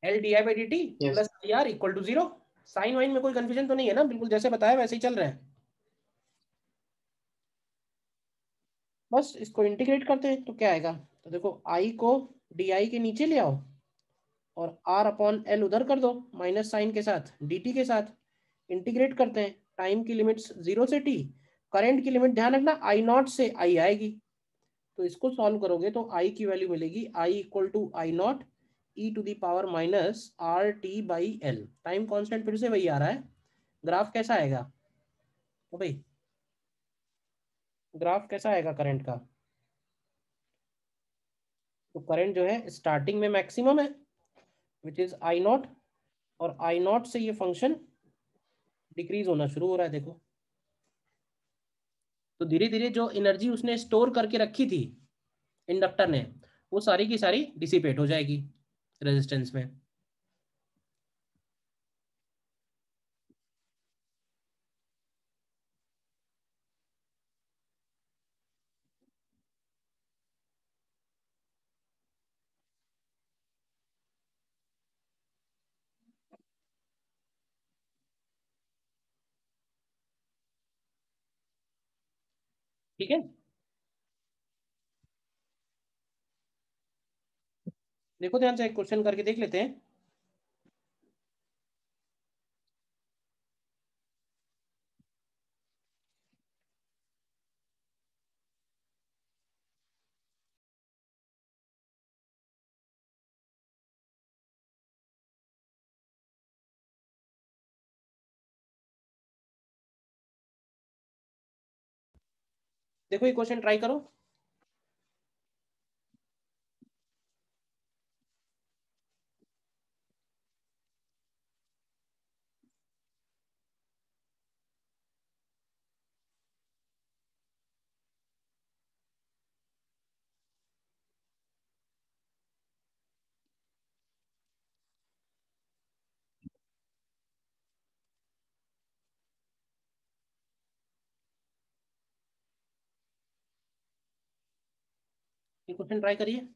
L D I by D T yes. Plus I R equal to zero. Sign वाइन में कोई कंफ्यूजन तो नहीं है ना? बिल्कुल जैसे बताया वैसे ही चल रहे हैं। बस इसको इंटीग्रेट करते हैं तो क्या आएगा? तो देखो आई को डी आई के नीचे ले आओ और आर अपॉन एल उधर कर दो माइनस साइन के साथ डी टी के साथ। इंटीग्रेट करते हैं, टाइम की लिमिट्स 0 से टी, करंट की लिमिट ध्यान रखना आई नॉट से आई आएगी। तो इसको सॉल्व करोगे तो आई की वैल्यू मिलेगी I equal to I naught E to the power minus R T by L. Time constant फिर से वही आ रहा है। ग्राफ कैसा आएगा तो भाई? ग्राफ कैसा आएगा करंट का? तो करंट जो है स्टार्टिंग में मैक्सिमम है विच इज आई नॉट, और आई नॉट से ये फंक्शन डिक्रीज होना शुरू हो रहा है, देखो। तो धीरे धीरे जो एनर्जी उसने स्टोर करके रखी थी इंडक्टर ने, वो सारी की सारी डिसिपेट हो जाएगी रेजिस्टेंस में। ठीक है, देखो ध्यान से एक क्वेश्चन करके देख लेते हैं। देखो ये क्वेश्चन ट्राई करो। ये क्वेश्चन ट्राई करिए।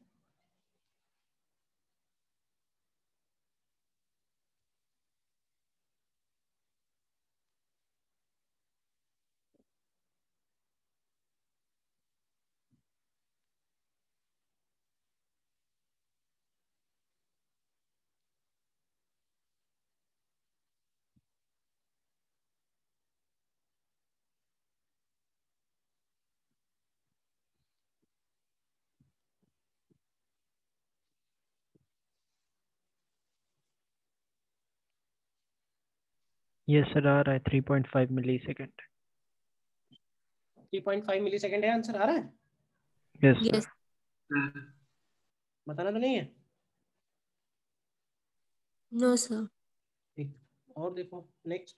यस सर, आ रहा है 3.5 मिली सेकेंड। 3.5 मिली सेकेंड है, आंसर आ रहा है? Yes sir. यस। बताना तो नहीं है? No sir. ठीक, और देखो नेक्स्ट।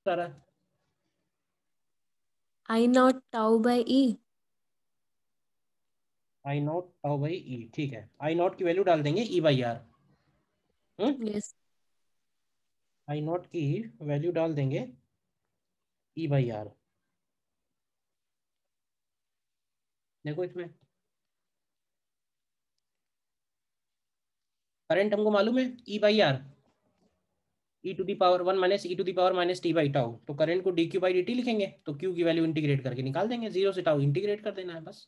आ रहा है I naught tau by E. I naught tau by E, ठीक है। आई नॉट की वैल्यू डाल देंगे E by R. Yes. I naught की वैल्यू डाल देंगे ई बाई आर। देखो इसमें करंट हमको मालूम है E by R, e to the power 1 minus E to the power minus t by tau. तो करंट को d q by D t लिखेंगे, तो क्यू की वैल्यू इंटीग्रेट करके निकाल देंगे, 0 से टाउ इंटीग्रेट कर देना है बस।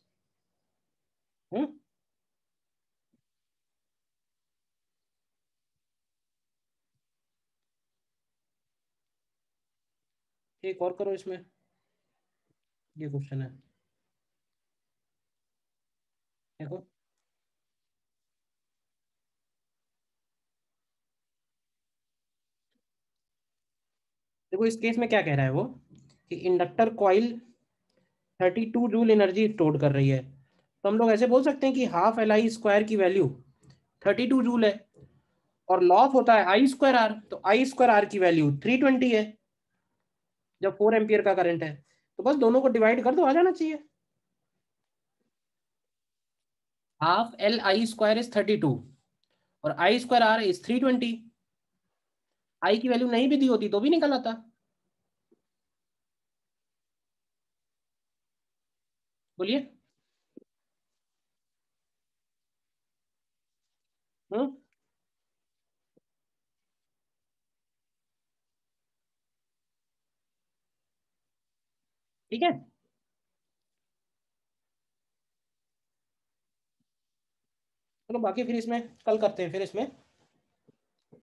हम्म एक और करो इसमें, ये क्वेश्चन है देखो। देखो इस केस में क्या कह रहा है वो, कि inductor coil 32 joule energy store कर रही है। तो हम लोग ऐसे बोल सकते हैं कि हाफ एल आई स्क्वायर की वैल्यू 32 जूल है, और लॉस होता है आई स्क्वायर आर, तो आई स्क्वायर आर की वैल्यू 320 है जब 4 एम्पियर का करंट है। तो बस दोनों को डिवाइड कर दो, आ जाना चाहिए। Half L I square is 32 और आई स्क्वायर आर इज 320। आई की वैल्यू नहीं भी दी होती तो भी निकल आता। बोलिए। हम्म ठीक है। चलो बाकी फिर इसमें कल करते हैं फिर इसमें।